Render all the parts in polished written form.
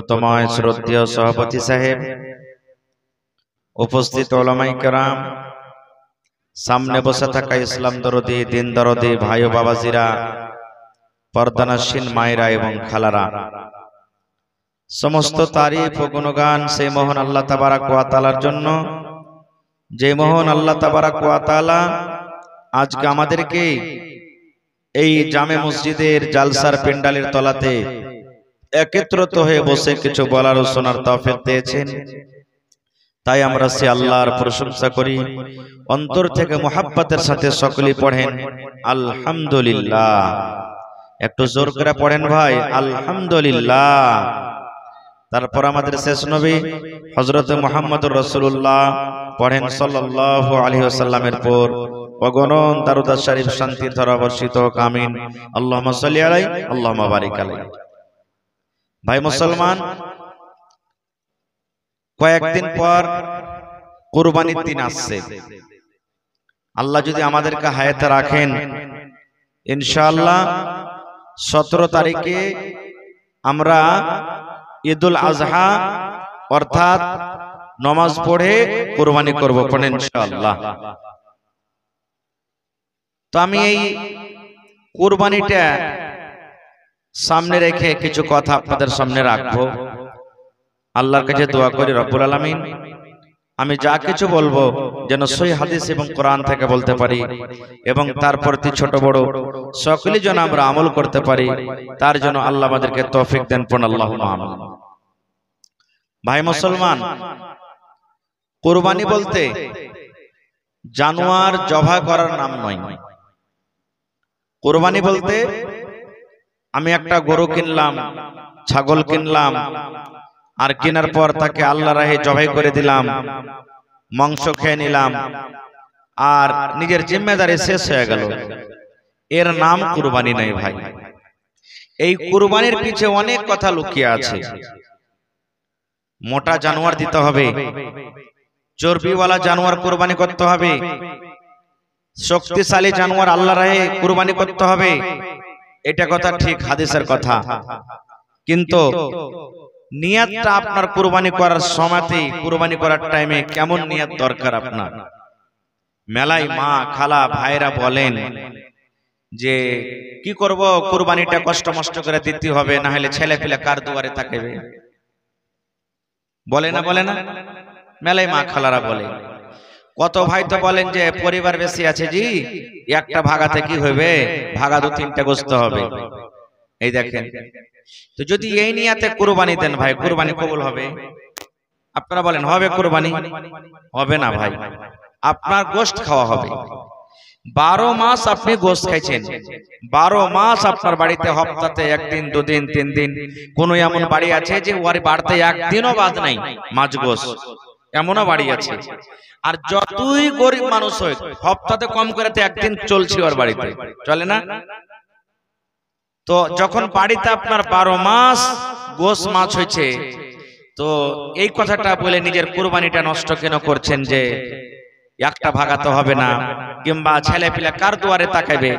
তময় শ্রদ্ধেয় সভাপতি সাহেব, উপস্থিত ওলামায়ে কেরাম, সামনে বসে থাকা ইসলাম দরদি, দিন দরদি ভাই ও বাবাজিরা, পর্দানশীন মায়েরা এবং খালারা, সমস্ত তারিফ ও গুণগান সেই মহান আল্লাহ তাবারাক ওয়া তাআলার জন্য, যে মহান আল্লাহ তাবারাক ওয়া তাআলা আজকে আমাদেরকে এই জামে মসজিদের জালসার প্যান্ডেলের তলাতে একত্রিত হয়ে বসে কিছু বলার ও শোনার তৌফিক দিয়েছেন। তাই আমরা সে আল্লাহর প্রশংসা করি, অন্তর থেকে মুহাব্বতের সাথে সকলেই পড়েন আলহামদুলিল্লাহ। একটু জোর করে পড়েন ভাই, আলহামদুলিল্লাহ। তারপর আমাদের শেষ নবী হযরত মুহাম্মদুর রাসূলুল্লাহ পড়েন সাল্লাল্লাহু আলাইহি ওয়াসাল্লামের পর অগণন দরুদ শরীফ শান্তির ধারা বর্ষিত হোক, আমিন। আল্লাহুম্মা সাল্লি আলাইহি আল্লাহুম্মা বারিক আলাইহি। ভাই মুসলমান, কয়েকদিন পর কুরবানির দিন আসছে। আল্লাহ যদি আমাদেরকে হায়াতে রাখেন, ইনশাআল্লাহ 17 তারিখে আমরা ঈদুল আজহা অর্থাৎ নামাজ পড়ে কুরবানি করব, পড়েন ইনশাআল্লাহ। তো আমি এই কুরবানিটা সামনে রেখে কিছু কথা আপনাদের সামনে রাখবো। আল্লাহর কাছে দোয়া করি রব্বুল আলামিন আমি যা কিছু বলবো যেন সহিহ হাদিস এবং কোরআন থেকে বলতে পারি, এবং তার প্রতি ছোট বড় সকলেই যেন আমরা আমল করতে পারি, তার জন্য আল্লাহ আমাদেরকে তৌফিক দেন, পড়ুন আল্লাহুম্মা আমিন। ভাই মুসলমান, কুরবানি বলতে জানোয়ার জবাই করার নাম নয়। কুরবানি বলতে আমি একটা গরু কিনলাম, ছাগল কিনলাম, আর কেনার পর তাকে আল্লাহর রাহে জবাই করে দিলাম, মাংস খেয়ে নিলাম, আর নিজের জিম্মেদারি শেষ হয়ে গেল, এর নাম কুরবানি নয় ভাই। এই কুরবানির পিছে অনেক কথা লুকিয়ে আছে। মোটা জানোয়ার দিতে হবে, চর্বিওয়ালা জানোয়ার কুরবানি করতে হবে, শক্তিশালী জানোয়ার আল্লাহর রাহে কুরবানি করতে হবে, এটা কথা ঠিক, হাদিসের কথা। কিন্তু নিয়তটা আপনার কুরবানি করার সময়তে, কুরবানি করার টাইমে কেমন নিয়ত দরকার আপনার। মেলায় মা খালা ভাইরা বলেন যে কি করব, কুরবানিটা কষ্ট মষ্ট করে দিতে হবে, না হলে ছেলে পেলে কার দুয়ারে তাকাবে, বলে না বলে না, মেলায় মা খালারা বলে। কত ভাই তো বলেন যে পরিবার বেশি আছে জি, একটা ভাগাতে কি হবে, ভাগা 2-3টা গোস্ত হবে। এই দেখেন, তো যদি এই নিয়াতে কুরবানি দেন ভাই, কুরবানি কবুল হবে? আপনারা বলেন হবে কুরবানি? হবে না ভাই, আপনার গোশত খাওয়া হবে। 12 মাস আপনি গোশত খাইছেন, 12 মাস আপনার বাড়িতে হপ্তাতে 1 দিন 2 দিন 3 দিন, কোন এমন বাড়ি আছে যে ওর বাড়িতে একদিনও বাদ নাই মাছ গোশত, এমনও বাড়ি আছে। আর যতই গরিব মানুষ হোক, হপ্তাতে কম করে 1 দিন চলছে ওর বাড়িতে, চলে না? তো যখন বাড়িতে আপনার 12 মাস গোশত মাছ হয়েছে, তো এই কথাটা বলে নিজের কুরবানিটা নষ্ট কেন করছেন যে একটা ভাগাতে হবে না, কিংবা ছেলে পিলে কার দুয়ারে তাকাবে?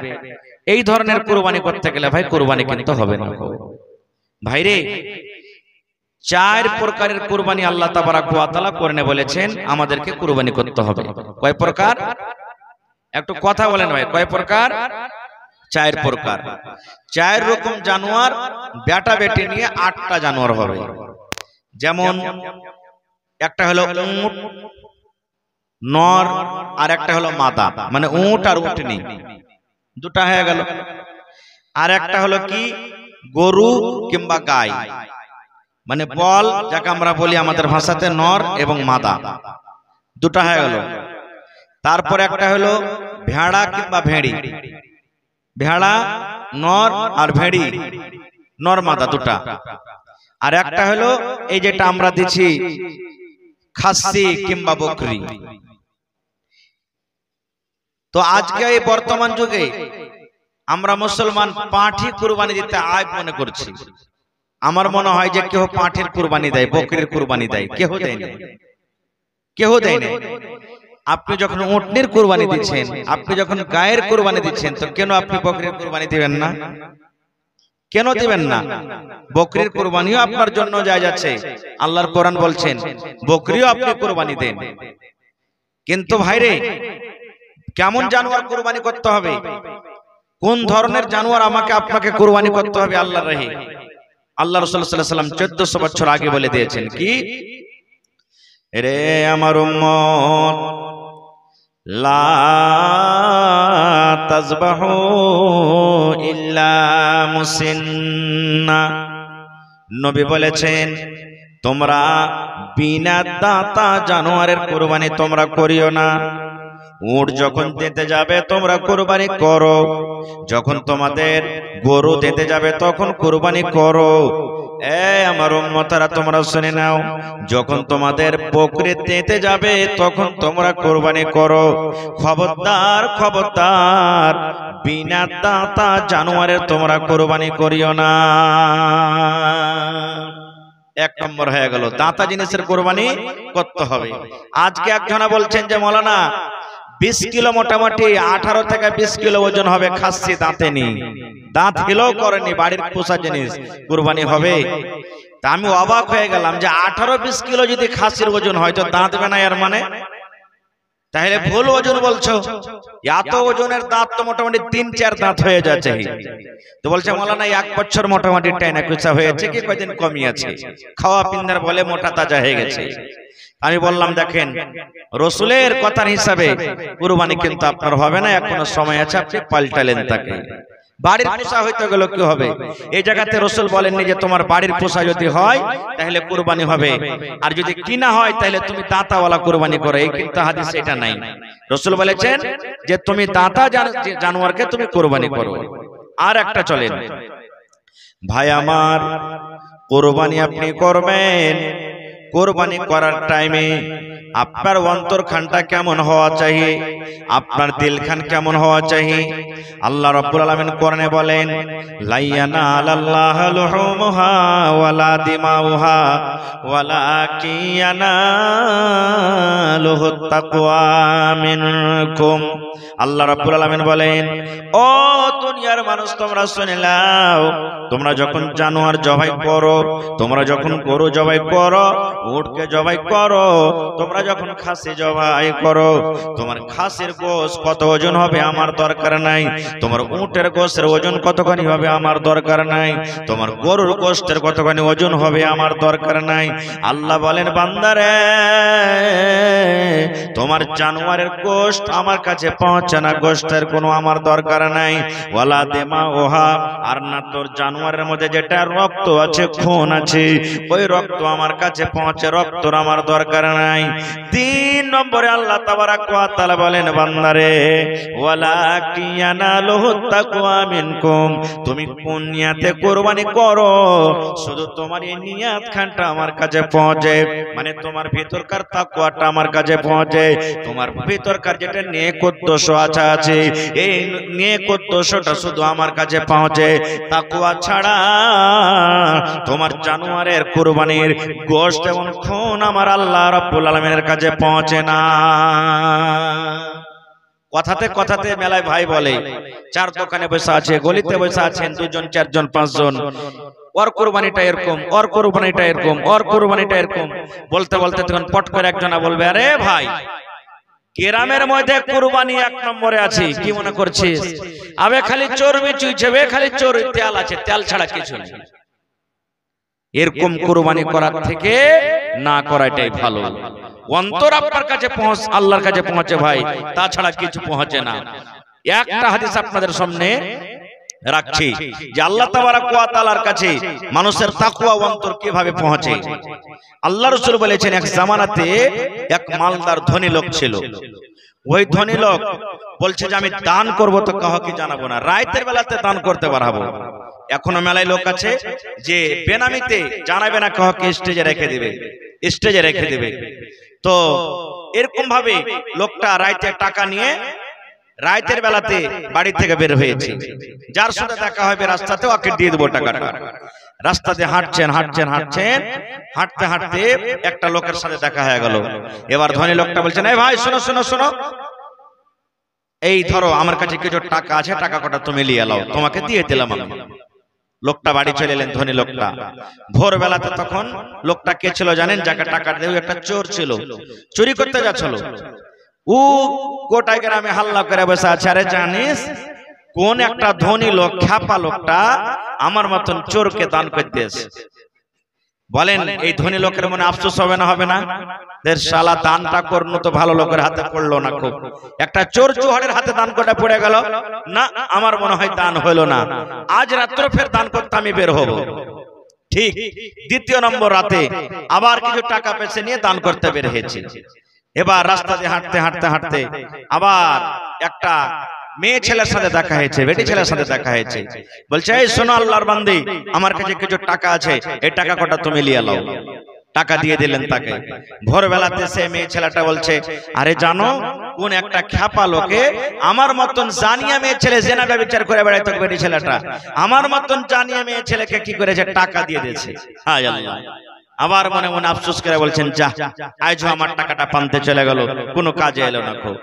এই ধরনের কুরবানি করতে গেলে ভাই কুরবানি কিন্তু হবে না ভাইরে। 4 প্রকারের কুরবানি আল্লাহ তাবারাক ওয়া তাআলা করতে বলেছেন, আমাদেরকে কুরবানি করতে হবে। কয় প্রকার? একটু কথা বলেন ভাই, কয় প্রকার? 4 প্রকার। 4 রকম জানোয়ার বেটা বেটি নিয়ে 8টা জানোয়ার হবে। যেমন একটা হলো উট, নর, আর একটা হলো মাদা, মানে উট আর উটনি, 2টা হয়ে গেল। আর একটা হলো কি গরু কিংবা গাই, মানে বল, যাকে আমরা বলি আমাদের ভাষাতে নর এবং মাদা, 2টা হয়ে গেল। তারপর একটা হলো ভেড়া কিংবা ভেড়ি, ভেড়া নর আর ভেড়ি নর মাদা 2টা। আর একটা হলো এই যেটা আমরা দিচ্ছি খাসি কিংবা বকরি। তো আজকে এই বর্তমান যুগে আমরা মুসলমান পাঁঠি কুরবানি দিতে আইব মনে করছি। আমার মনে হয় যে কেউ পাঁঠির কুরবানি দেয়, বকরির কুরবানি দেয়, কেউ দেয় না, কেউ দেয় না। আপনি যখন উটনির কুরবানি দিচ্ছেন, আপনি যখন গায়ের কুরবানি দিচ্ছেন, তো কেন আপনি বকরির কুরবানি দিবেন না? কেন দিবেন না? বকরির কুরবানিও আপনার জন্য জায়েজ আছে, আল্লাহর কোরআন বলছেন বকরিও আপনি কুরবানি দেন। কিন্তু ভাইরে, কেমন জানোয়ার কুরবানি করতে হবে, কোন ধরনের জানোয়ার আমাকে আপনাকে কুরবানি করতে হবে আল্লাহর রাহে, আল্লাহ রাসূল সাল্লাল্লাহু আলাইহি ওয়াসাল্লাম 1400 বছর আগে বলে দিয়েছেন। কি রে আমার উম্মত, লা তাযবাহু ইল্লা মুসিন্না, নবী বলেছেন তোমরা বিনা দাঁতা জানোয়ারের কুরবানি তোমরা করিও না। উট যখন দিতে যাবে তোমরা কুরবানি করো, যখন তোমাদের গরু দিতে যাবে তখন কুরবানি করো। আমার উম্মতরা তোমরা শুনে নাও, যখন তোমাদের বকরি দিতে যাবে তখন তোমরা কুরবানি করো। খবরদার খবরদার, বিনা দাঁতা জানোয়ারের তোমরা কুরবানি করিও না। এক নম্বর হয়ে গেল, দাঁতা জিনিসের কুরবানি করতে হবে। আজকে একজনা বলছেন যে মৌলানা 20 কিলো মোটামুটি 18 থেকে 20 কিলো ওজন হবে খাসি, দাঁতে নেই, দাঁত হিলেও করেনি, বাড়ির পোষা জিনিস কুরবানি হবে। তা আমি অবাক হয়ে গেলাম যে 18-20 কিলো যদি খাসির ওজন হয় তো দাঁত বেনা, এর মানে তাহলে ভুল ওজন বলছো। এত ওজনের দাঁত তো মোটামুটি 3-4 দাঁত হয়ে যাচ্ছে। তো বলছে মৌলানা 1 বছর মোটামুটি টাইনা কুচা হয়েছে, কি কয়দিন কমই আছে, খাওয়া পিন্দার বলে মোটা তাজা হয়ে গেছে। আমি বললাম দেখেন, রসুলের কথার হিসাবে কুরবানি কিন্তু আপনার হবে না, এখনো সময় আছে, আপনি পাল্টালেন তাকে। বাড়ির পোষা হইতে গেল কি হবে? এই জায়গাতে রসুল বলেননি যে তোমার বাড়ির পোষা যদি হয় তাহলে কুরবানি হবে, আর যদি কিনা হয় তাহলে তুমি দাঁতাওয়ালা কুরবানি করো, এই কিন্তু হাদিসে এটা নাই। রসুল বলেছেন যে তুমি দাঁতা জানোয়ারকে তুমি কুরবানি করো। আর একটা চলেন ভাই আমার, কুরবানি আপনি করবেন, কুরবানি করার টাইমে আপনার অন্তরখানটা কেমন হওয়া চাই, আপনার দিলখান কেমন হওয়া চাই। আল্লাহ রাব্বুল আলামিন কোরআনে বলেন, লা ইয়ানালাল্লাহু লুহুমুহা ওয়ালা দিমাউহা ওয়ালাকিন ইয়ানালুহুত তাকওয়া মিনকুম। আল্লাহ রাব্বুল আলামিন বলেন, ও দুনিয়ার মানুষ তোমরা শুনে নাও, তোমরা যখন জানোয়ার জবাই করো, তোমরা যখন গরু জবাই করো, উটকে জবাই করো, তোমরা যখন খাসি জবাই করো, তোমার খাসির গোশত কত ওজন হবে আমার দরকার নাই, তোমার উটের গোশতের ওজন কতখানি হবে আমার দরকার নাই, তোমার গরুর গোশতের কতখানি ওজন হবে আমার দরকার নাই। আল্লাহ বলেন বান্দারে, তোমার জানোয়ারের গোশত আমার কাছে পৌঁছে না, গোশতের কোনো আমার দরকার নাই। ওয়ালা দেমা ওহা, আর না তোর জানোয়ারের মধ্যে যেটা রক্ত আছে, খুন আছে, ওই রক্ত আমার কাছে পৌঁছে, রক্তর আমার দরকার নাই। 3 নম্বরে আল্লাহ তাবারাক ওয়া তাআলা বলেন বান্দারে, ওয়ালাকিন ইয়ানালুহুত তাকওয়া মিনকুম, তুমি কোন নিয়াতে কুরবানি করো, শুধু তোমার এই নিয়াত খানটা আমার কাছে পৌঁছে, মানে তোমার ভিতরকার তাকওয়াটা আমার কাছে পৌঁছে, তোমার ভিতরকার যেটা নেক উদ্দেশ্য আছে, এই নেক উদ্দেশ্যটা শুধু আমার কাছে পৌঁছে। তাকওয়া ছাড়া তোমার জানোয়ারের কুরবানির গোশত এবং খুন আমার আল্লাহ রাব্বুল আলামিনের কাছে পৌঁছে না। কথাতে কথাতে মেলায় ভাই বলে, 4 দোকানে বসে আছে, গলিতে বসে আছেন 2 জন 4 জন 5 জন, ওর কুরবানিটা এরকম, ওর কুরবানিটা এরকম, ওর কুরবানিটা এরকম, বলতে বলতে তখন পট করে একজনা বলবে, আরে ভাই গ্রামের মধ্যে কুরবানি 1 নম্বরে আছে, কি মনে করছিস? আবে খালি চর্বি চুইছে, বে খালি চর্বি, তেল আছে, তেল ছাড়া কিছু নেই। এরকম কুরবানি করার থেকে না করাটাই ভালো। অন্তর আপনার কাছে পৌঁছ, আল্লাহর কাছে পৌঁছে ভাই, তাছাড়া কিছু পৌঁছে না। একটা হাদিস আপনাদের সামনে রাখছি যে আল্লাহ তাবারাক ওয়া তাআলার কাছে মানুষের তাকওয়া অন্তর কিভাবে পৌঁছে। আল্লাহ রাসূল বলেছেন, এক জামানাতে এক মালদার ধনী লোক ছিল। ওই ধনী লোক বলছে যে আমি দান করব তো কাউকে জানাবো না, রাতের বেলাতে দান করতে পারবো। এখনো মেলায় লোক আছে যে বেনামিতে জানাবে না কাউকে, স্টেজে রেখে দিবে, স্টেজে রেখে দিবে। তো এরকম ভাবে লোকটা রাতে টাকা নিয়ে রাতের বেলাতে বাড়ি থেকে বের হয়েছে, যার সাথে দেখা হবে রাস্তাতে ওকে দিয়ে দেবো টাকাটা। রাস্তাতে হাঁটছেন হাঁটছেন হাঁটছেন, হাঁটতে হাঁটতে একটা লোকের সাথে দেখা হয়ে গেল। এবার ধনী লোকটা বলছেন, এই ভাই শোনো শোনো শোনো, এই ধরো আমার কাছে কিছু টাকা আছে, টাকা কটা তুমি নিয়ে নাও, তোমাকে দিয়ে দিলাম আমি। লোকটা বাড়ি চলে এলেন, ধনী লোকটা। ভোরবেলাতে তখন লোকটা কে ছিল জানেন? যাকে টাকা দেবে একটা চোর ছিল, চুরি করতে যাচ্ছিল। ও গোটায় গ্রামে হাল্লা করে বসে আছে, আরে জানিস কোন একটা ধনী লোক, খ্যাপা লোকটা আমার মতন চোরকে দান করে দিয়েছে। বলেন এই ধনী লোকের মনে আফসোস হবে না? হবে না? শালা দানটা করলো তো ভালো লোকের হাতে পড়লো না, খুব একটা চোর চুহাড়ের হাতে দান করে পড়ে গেল না, আমার মনে হয় দান হলো না, আজ রাত্রে ফের দান করতে আমি বের হব। ঠিক দ্বিতীয় নম্বর রাতে আবার কিছু টাকা পয়সা নিয়ে দান করতে বের হয়েছে। এবার রাস্তা দিয়ে হাঁটতে হাঁটতে হাঁটতে আবার একটা মেয়ে ছেলের সাথে দেখা হয়েছে, বেটি ছেলের সাথে দেখা হয়েছে। বলছে, এই শোনো আল্লাহর বান্দি, আমার কাছে কিছু টাকা আছে, এই টাকা কটা তুমি নিয়ে নাও। টাকা দিয়ে দিলেন তাকে। ভোরবেলাতে সে মেয়ে ছেলেটা বলছে, আরে জানো কোন একটা খ্যাপা লোকে আমার মতন জানিয়া মেয়ে ছেলে জেনা ব্যভিচার করে বেড়াইতো, বেটি ছেলেটা আমার মতন জানিয়া মেয়ে ছেলেকে কি করেছে? টাকা দিয়ে দিয়েছে। হায় আল্লাহ। আবার মনে মনে আফসোস করে বলছেন, যা আজও আমার টাকাটা পান্তে চলে গেল, কোনো কাজে এলো না, খুব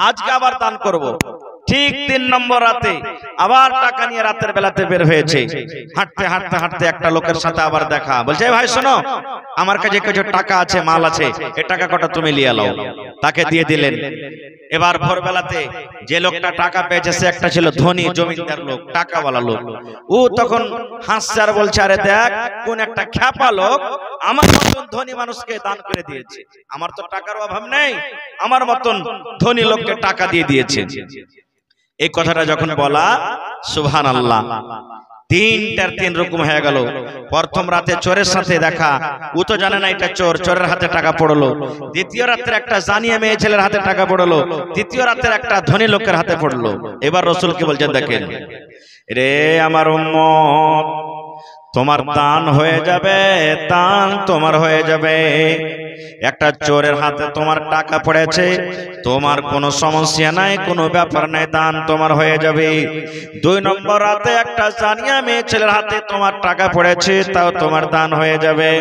আজকে আবার দান করব। ঠিক 3 নম্বর রাতে আবার টাকা নিয়ে রাতের বেলাতে বের হয়েছে। হাঁটতে হাঁটতে হাঁটতে একটা লোকের সাথে আবার দেখা। বলছে, ভাই শোনো, আমার কাছে কিছু টাকা আছে, মাল আছে, এই টাকা কটা তুমি নিয়ে নাও। তাকে দিয়ে দিলেন। এবার ভোরবেলাতে যে লোকটা টাকা পেয়েছে সে একটা ছিল ধনী জমিদার লোক, টাকাওয়ালা লোক। ও তখন হাসছে আর বলছে, আরে দেখ কোন একটা খ্যাপা লোক আমার মতন ধনী মানুষকে দান করে দিয়েছে, আমার তো টাকার অভাব নেই, আমার মতন ধনী লোককে টাকা দিয়ে দিয়েছে। এই কথাটা যখন বলা, সুবহানাল্লাহ, 3টার 3 রকম হয়ে গেল। প্রথম রাতে চোরের সাথে দেখা, ও তো জানে না এটা চোর, চোরের হাতে টাকা পড়লো। দ্বিতীয় রাতের একটা জানিয়া মেয়ে ছেলের হাতে টাকা পড়লো। তৃতীয় রাতের একটা ধনী লোকের হাতে পড়লো। এবার রাসূল কি বলছেন দেখেন, রে আমার উম্মত, তোমার দান হয়ে যাবে, দান তোমার হয়ে যাবে। একটা চোরের হাতে তোমার টাকা পড়েছে, তোমার কোনো সমস্যা নাই, কোনো ব্যাপার নাই, দান তোমার হয়ে যাবে। 2 নম্বর রাতে একটা জানিয়া মেয়ে ছেলের হাতে তোমার টাকা পড়েছে, তাও তোমার দান হয়ে যাবে।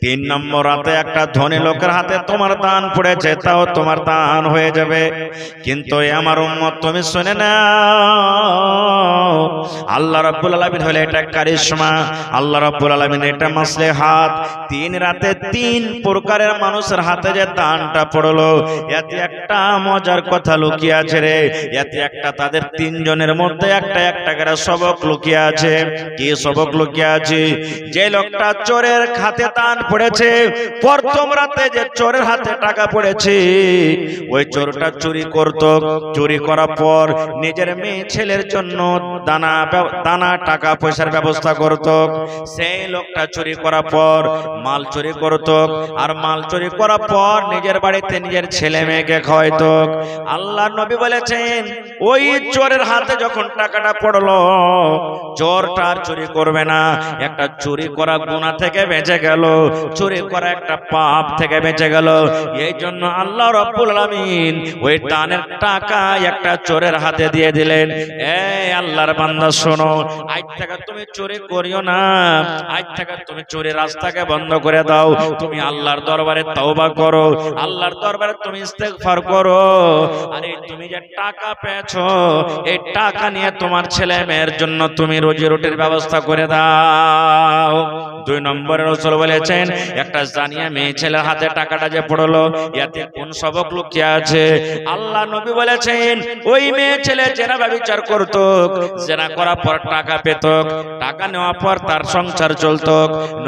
3 নম্বর রাতে একটা ধনী লোকের হাতে তোমার দান পড়েছে, তাও তোমার দান হয়ে যাবে। কিন্তু আমার উম্মত তুমি শুনে নাও, আল্লাহ রাব্বুল আলামিন হলে এটা কারিশমা, আল্লাহ রাব্বুল আলামিন এটা মাসলেহাত। 3 রাতে 3 প্রকারের মানুষের হাতে যে দানটা পড়লো, এতে একটা মজার কথা লুকিয়ে আছে রে। এতে একটা তাদের 3 জনের মধ্যে একটা একটা করে সবক লুকিয়ে আছে। কি সবক লুকিয়ে আছে? যে লোকটা চোরের হাতে দান পড়েছে, প্রথম রাতে যে চোরের হাতে টাকা পড়েছে, ওই চোরটা চুরি করত, চুরি করার পর নিজের মেয়ে ছেলের জন্য দানা টাকা পয়সার ব্যবস্থা করত। সেই লোকটা চুরি করার পর মাল চুরি করত, আর মাল চুরি করার পর নিজের বাড়িতে নিজের ছেলে মেয়েকে খাওয়াইত। আল্লাহ নবী বলেছেন, ওই চোরের হাতে যখন টাকাটা পড়লো, চোরটা আর চুরি করবে না, একটা চুরি করা গুনাহ থেকে বেঁচে গেল, চুরি করা একটা পাপ থেকে বেঁচে গেল। এই জন্য আল্লাহ রাব্বুল আলামিন ওই দানের টাকা একটা চোরের হাতে দিয়ে দিলেন। এই আল্লাহর বান্দা শোনো, আজ থেকে তুমি চুরি করিও না, আজ থেকে তুমি চুরির রাস্তাকে বন্ধ করে দাও। তুমি আল্লাহর দরবারে তওবা করো, আল্লাহর দরবারে তুমি ইস্তেগফার করো। আরে তুমি যে টাকা পেয়েছো, এই টাকা নিয়ে তোমার ছেলে মেয়ের জন্য তুমি রুজি রুটির ব্যবস্থা করে দাও। 2 নম্বরে রাসূল বলেছেন, একটা জানিয়া মেয়ে ছেলের হাতে টাকাটা যে পড়লো, এতে কোন সবক লুকিয়ে আছে? আল্লাহ নবী বলেছেন, ওই মেয়ে ছেলে জেনা ব্যভিচার করত, জেনা করার পর টাকা পেত, টাকা নেওয়ার পর তার সংসার চলত।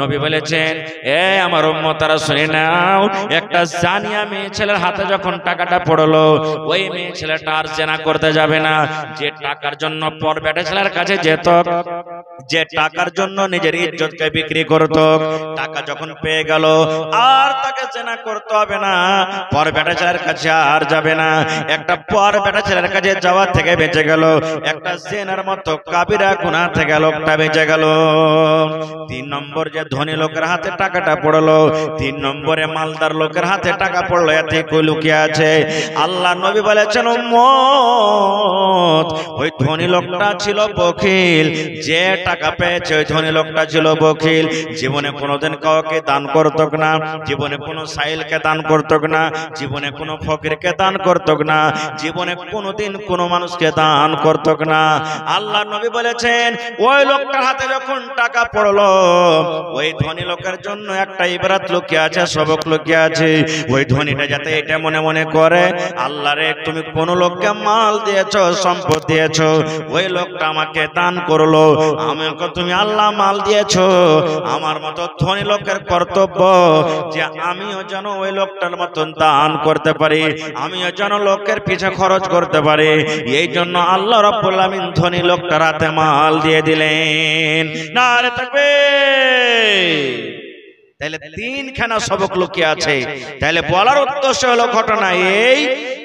নবী বলেছেন, এ আমার উম্মতরা শুনে নাও, একটা জানিয়া মেয়ে ছেলের হাতে যখন টাকাটা পড়লো, ওই মেয়ে ছেলেটা আর জেনা করতে যাবে না। যে টাকার জন্য পর বেটা ছেলের কাছে যেত, যে টাকার জন্য নিজের ইজ্জতকে বিক্রি করত, টাকা যখন পেয়ে গেল আর তাকে জেনা করতে হবে না, পর বেটা ছেলের কাছে আর যাবে না। একটা পর বেটা ছেলের কাছে যাওয়া থেকে বেঁচে গেল, একটা জেনার মতো কাবিরা গুনাহ থেকে লোকটা বেঁচে গেল। 3 নম্বর যে ধনী লোকের হাতে টাকাটা পড়লো, 3 নম্বরে মালদার লোকের হাতে টাকা পড়লো, এতে কই লুকিয়ে আছে? আল্লাহ নবী বলেছেন, উম্মত, ওই ধনী লোকটা ছিল বখিল, যে টাকা পেয়েছে ওই ধনী লোকটা ছিল বখিল। জীবনে কোনোদিন কাউকে দান করত না, জীবনে কোনো সাইলকে দান করত না, জীবনে কোনো ফকিরকে দান করত না, জীবনে কোনোদিন কোনো মানুষকে দান করত না। আল্লাহ নবী বলেছেন ওই লোকটার হাতে যখন টাকা পড়লো, ওই ধনী লোকের জন্য একটা ইবারত লুকিয়ে আছে, সবক লুকিয়ে আছে। ওই ধনীটা যাতে এটা মনে মনে করে, আল্লাহ রে তুমি কোন লোককে মাল দিয়েছো, সম্পদ দিয়েছো, ওই লোকটা আমাকে দান করলো, আমাকে তুমি আল্লাহ মাল দিয়েছো, আমার মতো ধনী লোকের কর্তব্য যে আমিও যেন ওই লোকটার মতন দান করতে পারি, আমিও যেন লোকের পিছে খরচ করতে পারি। এই জন্য আল্লাহ রাব্বুল আমিন ধনী লোকটার হাতে মাল দিয়ে দিলেন। নারে তাকবীর। তাহলে তিনখানা সবক লুকিয়ে আছে। তাহলে বলার উদ্দেশ্য হলো ঘটনা এই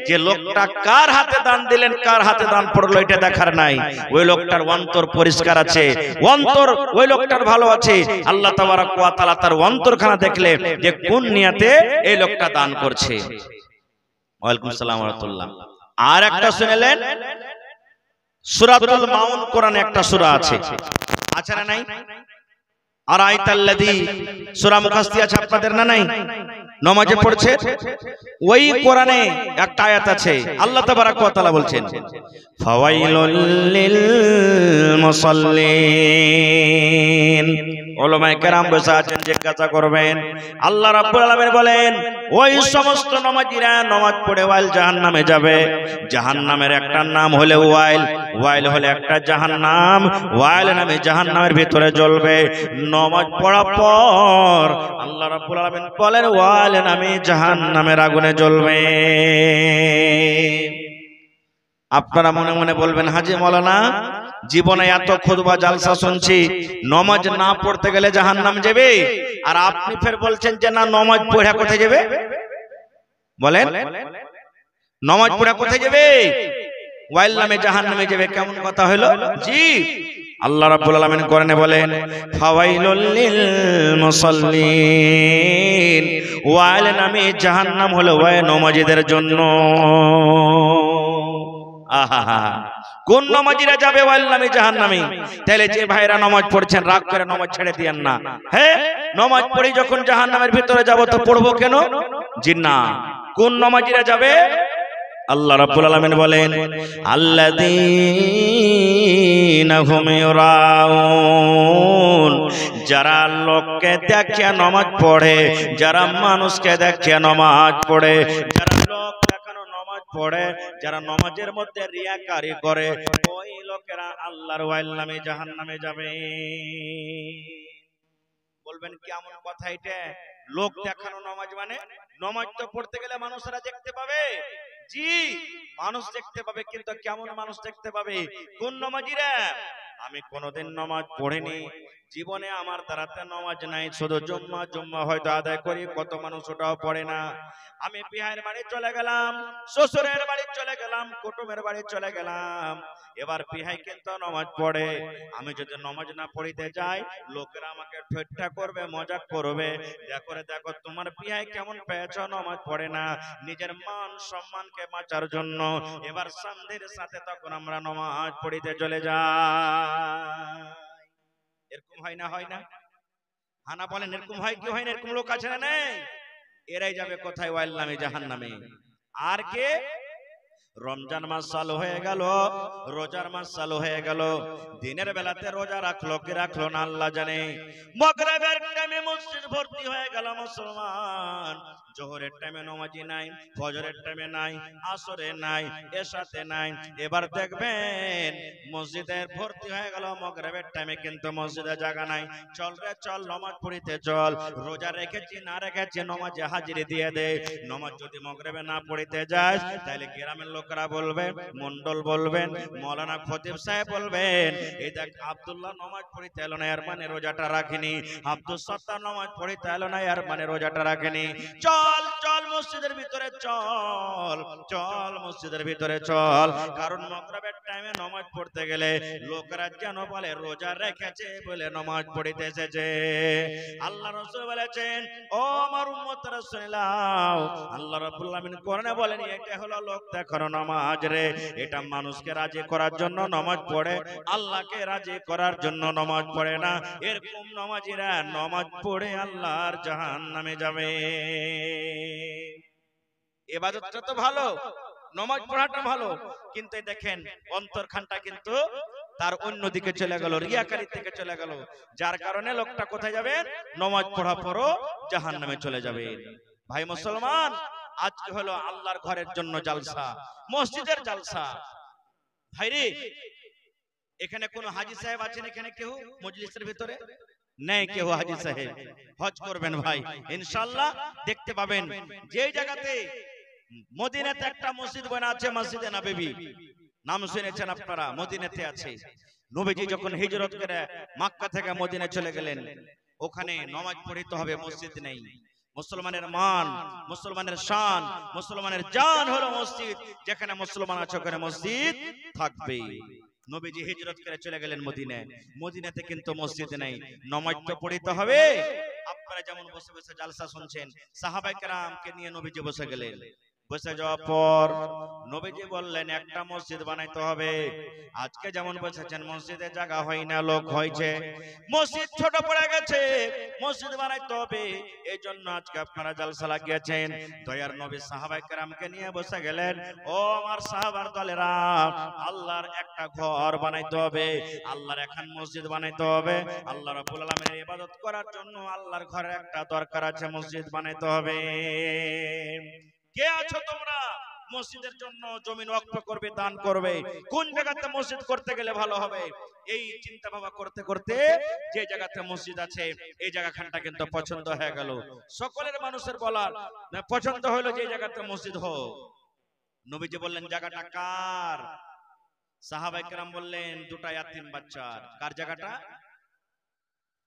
যে লোকটা কার হাতে দান দিলেন, কার হাতে দান পড়লো এটা দেখার নাই, ওই লোকটার অন্তর পরিষ্কার আছে, অন্তর ওই লোকটার ভালো আছে। আল্লাহ তাবারক ওয়া তাআলা তার অন্তরখানা দেখলে যে কোন নিয়তে এই লোকটা দান করছে। ওয়ালাইকুম আসসালাম ওয়া রাহমাতুল্লাহ। আর একটা শুনলেন সূরাতুল মাউন, কোরআনে একটা সূরা আছে, আছে না নাই? আর আয়াতাল্লাযী সূরা মুখাস্তি আছে আপনাদের না নাই? নামাজে পড়ছে ওই কোরআনে একটা আয়াত আছে, আল্লাহ তাবারক ওয়া তাআলা বলছেন ফাওয়াইলুল লিল মুসাল্লিন। উলামায়ে কেরাম বসে আছেন, জিজ্ঞাসা করবেন। আল্লাহ রাব্বুল আলামিন বলেন ওই সমস্ত নামাজীরা নামাজ পড়ে ওয়াইল জাহান্নামে যাবে। জাহান্নামের একটা নাম হলে ওয়াইল, ওয়াইল হলে একটা জাহান্নাম, ওয়াইল নামে জাহান্নামের ভিতরে জ্বলবে। নামাজ পড়ার পর আল্লাহ রাব্বুল আলামিন বলেন ওয়াইল নামে জাহান্নামের আগুনে জ্বলবে। আপনারা মনে মনে বলবেন হাজী মাওলানা জীবনে এত খুতবা জালসা শুনছি, নামাজ না পড়তে গেলে জাহান্নাম যাবে, আর আপনি ফের বলছেন যে না নামাজ পড়া কোথায় যাবে? বলেন নামাজ পড়া কোথায় যাবে? ওয়াইল নামে জাহান্নামে যাবে। কেমন কথা হলো? জি, আল্লাহ রাব্বুল আলামিন কোরআনে বলেন ফাওয়াইলুল লিল মুসাল্লিন, ওয়াইল নামে জাহান্নাম হলো ওই নামাজীদের জন্য। আহা, কোন নামাজীরা যাবে ওয়াইল নামে জাহান্নামে? তাহলে যে ভাইরা নামাজ পড়ছেন রাগ করে নামাজ ছেড়ে দিয়েন না। হ্যাঁ, নামাজ পড়ে যখন জাহান্নামের ভিতরে যাব তো পড়বো কেন? জি না। কোন নামাজীরা যাবে? আল্লাহ রাব্বুল আলামিন বলেন আল্লাযীনা হুম ইউরাউন, যারা লোককে দেখে নামাজ পড়ে, যারা মানুষকে দেখে নামাজ পড়ে, যারা লোক দেখানো নামাজ পড়ে, যারা নামাজের মধ্যে রিয়াকারি করে, ওই লোকেরা আল্লাহর ওয়াইল নামে জাহান্নামে যাবে। বলবেন কেমন কথা এটা? লোক দেখানো নামাজ মানে নামাজ তো পড়তে গেলে মানুষরা দেখতে পাবে। জি, মানুষ দেখতে পাবে, কিন্তু কেমন মানুষ দেখতে পাবে? কোন নামাজীরা? আমি কোনোদিন নামাজ পড়িনি, জীবনে আমার দ্বারাতে নামাজ নাই, শুধু জুম্মা হয়তো আদায় করি, কত মানুষ ওটাও পড়ে না। আমি বিহারের বাড়ি চলে গেলাম, শ্বশুরের বাড়ি চলে গেলাম, কুটুমের বাড়ি চলে গেলাম, এবার বিহাই কিন্তু নামাজ পড়ে। আমি যদি নামাজ না পড়িতে যাই, লোকেরা আমাকে ঠাট্টা করবে, মজাক করবে, দেখো তোমার বিহাই কেমন পেয়েছো, নামাজ পড়ে না। নিজের মান সম্মানকে বাঁচার জন্য এবার সামনের সাথে তখন আমরা নামাজ পড়িতে চলে যাই। এরকম হয় না? হয় না? হানা বলেন এরকম হয় কি হয় না? এরকম লোক আছে না নেই? এরাই যাবে কোথায়? ওয়াইল নামে জাহান্নামে। আর কে? রমজান মাস চালু হয়ে গেল, রোজার মাস চালু হয়ে গেল, দিনের বেলাতে রোজা রাখলো কি রাখলো না আল্লাহ জানে। মাগরিবের টাইমে মসজিদ ভর্তি হয়ে গেল মুসলমান, জোহরের টাইমে নামাজি নাই, ফজরের টাইমে নাই, আসরে নাই, এশাতে নাই। এবার দেখবেন মসজিদের ভর্তি হয়ে গেল, মাগরিবের টাইমে কিন্তু মসজিদে জায়গা নাই। চল রে চল, নামাজ পড়িতে চল, রোজা রেখেছি না রেখেছি নামাজে হাজিরি দিয়ে দে। নামাজ যদি মাগরিবে না পড়িতে যাস, তাহলে গ্রামের লোকেরা বলবে, মন্ডল বলবেন, মৌলানা খতিব সাহেব বলবেন, এই দেখ আব্দুল্লাহ নামাজ পড়িতে এলো না, এর মানে রোজাটা রাখিনি। আব্দুল সত্তার নামাজ পড়িতে এলো না, এর মানে রোজাটা রাখিনি। চল চল মসজিদের ভিতরে চল, চল মসজিদের ভিতরে চল। কারণ মাগরিবের টাইমে নামাজ পড়তে গেলে লোকেরা যেন বলে রোজা রেখেছে বলে নামাজ পড়িতে এসেছে। আল্লাহ রাসূল বলেছেন, ও আমার উম্মতরা শুনে নাও, আল্লাহ রাব্বুল আলামিন কোরআনে বলেন, এটা হলো লোক দেখানো নামাজ রে। এটা মানুষকে রাজি করার জন্য নামাজ পড়ে, আল্লাহকে রাজি করার জন্য নামাজ পড়ে না। এরকম নামাজিরা নামাজ পড়ে আল্লাহর জাহান্নামে যাবে। ইবাদতটা তো ভালো, নামাজ পড়াটা ভালো, কিন্তু দেখেন অন্তরখানটা কিন্তু তার অন্যদিকে চলে গেল, রিয়াকারী থেকে চলে গেল, যার কারণে লোকটা কোথায় যাবে? নামাজ পড়া পরও জাহান্নামে চলে যাবে। ভাই মুসলমান, আজকে হলো আল্লাহর ঘরের জন্য জালসা, মসজিদের জালসা। ভাইরে, এখানে কোন হাজী সাহেব আছেন এখানে কেউ মজলিসের ভিতরে? নেই কেউ হাজী সাহেব। হজ করবেন ভাই, ইনশাআল্লাহ দেখতে পাবেন। যে জায়গাতে মদিনাতে একটা মসজিদ বানা আছে, মসজিদে নববী, নাম শুনেছেন আপনারা? মদিনাতে আছে। নবীজি যখন হিজরত করে মক্কা থেকে মদিনা চলে গেলেন, ওখানে নামাজ পড়িতে হবে, মসজিদ নেই। মুসলমানের মান, মুসলমানের শান, মুসলমানের জান হলো মসজিদ। যেখানে মুসলমান আছে ওখানে মসজিদ থাকবে। নবীজি হিজরত করে চলে গেলেন মদিনায়, মদিনাতে কিন্তু মসজিদ নেই, নামাজ তো পড়িতে হবে। আপনারা যেমন বসে বসে জালসা শুনছেন, সাহাবায়ে কেরামকে নিয়ে নবীজি বসে গেলেন। বসে যাওয়ার পর নবীজি বললেন একটা মসজিদ বানাইতে হবে। আজকে যেমন বসেছেন মসজিদে জায়গা হয় না, লোক হয়েছে, মসজিদ ছোট পড়ে গেছে, মসজিদ বানাইতে হবে। এই জন্য আজকে আপনারা জালসা লাগিয়েছেন। দয়ার নবী সাহাবায়ে কেরামকে নিয়ে বসে গেলেন, ও আমার সাহাবার দলেরা, আল্লাহর একটা ঘর বানাইতে হবে, আল্লাহর এখন মসজিদ বানাইতে হবে। আল্লাহ রাব্বুল আলামিনের ইবাদত করার জন্য আল্লাহর ঘরে একটা দরকার আছে, মসজিদ বানাইতে হবে। কে আছো তোমরা মসজিদের জন্য জমি ওয়াকফ করবে, দান করবে? কোন জায়গাতে মসজিদ করতে গেলে ভালো হবে? এই চিন্তা ভাবনা করতে করতে যে জায়গাতে মসজিদ আছে এই জায়গাখানটা কিন্তু পছন্দ হয়ে গেল। সকলের মানুষের বলার পছন্দ হলো যে জায়গাতে মসজিদ হোক। নবীজি বললেন জায়গাটা কার? সাহাবায়ে কেরাম বললেন দুটা ইয়াতিম বাচ্চার। কার জায়গাটা?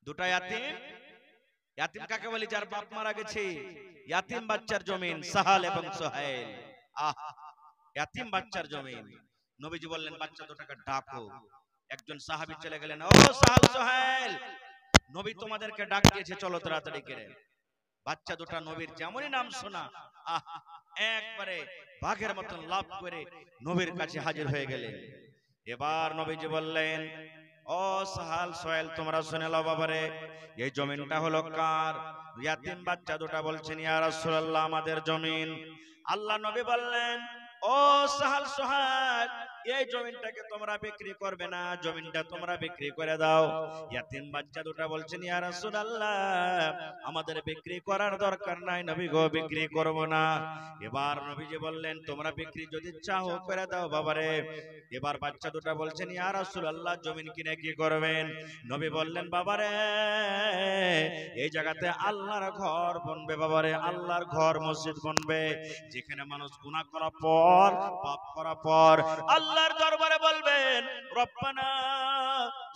দুটা ইয়াতিম। ইয়াতিম কাকে বলি? যার বাপ মারা গেছে, ইয়াতিম বাচ্চার জমিন, সাহাল এবং সোহাইল। ইয়াতিম বাচ্চার জমিন। নবীজি বললেন বাচ্চা দুটাকে ডাকো। একজন সাহাবী চলে গেলেন, ও সাহাল সোহাইল, নবী তোমাদেরকে ডাক দিয়েছে, চলো তাড়াতাড়ি করে। বাচ্চা দুটা নবীর যেমনই নাম শোনা, একবারে বাঘের মতন লাফ করে নবীর কাছে হাজির হয়ে গেলেন। এবার নবীজি বললেন, ও সাহাল সোহেল, তোমরা শুনে নাও বাবারে, এই জমিনটা হলো কার? ইয়াতিম বাচ্চা দুটা বলছেন, ইয়া রাসূলুল্লাহ, আমাদের জমিন। আল্লাহ নবী বললেন, ও সাহাল সোহেল, এই জমিনটাকে তোমরা বিক্রি করবে না, জমিনটা তোমরা বিক্রি করে দাও। ইয়াতিম বাচ্চা দুটা বলছেন, ইয়া রাসূলুল্লাহ, আমাদের বিক্রি করার দরকার নাই নবী গো, বিক্রি করব না। এবার নবীজি বললেন, তোমরা বিক্রি যদি চাও করে দাও বাবারে। এবার বাচ্চা দুটা বলছেন, ইয়া রাসূলুল্লাহ, জমিন কিনে কি করবেন? নবী বললেন, বাবারে, এই জায়গাতে আল্লাহর ঘর বনবে বাবারে, আল্লাহর ঘর মসজিদ বনবে, যেখানে মানুষ গুনাহ করার পর, পাপ করার পর আল্লাহর দরবারে বলবেন, রব্বানা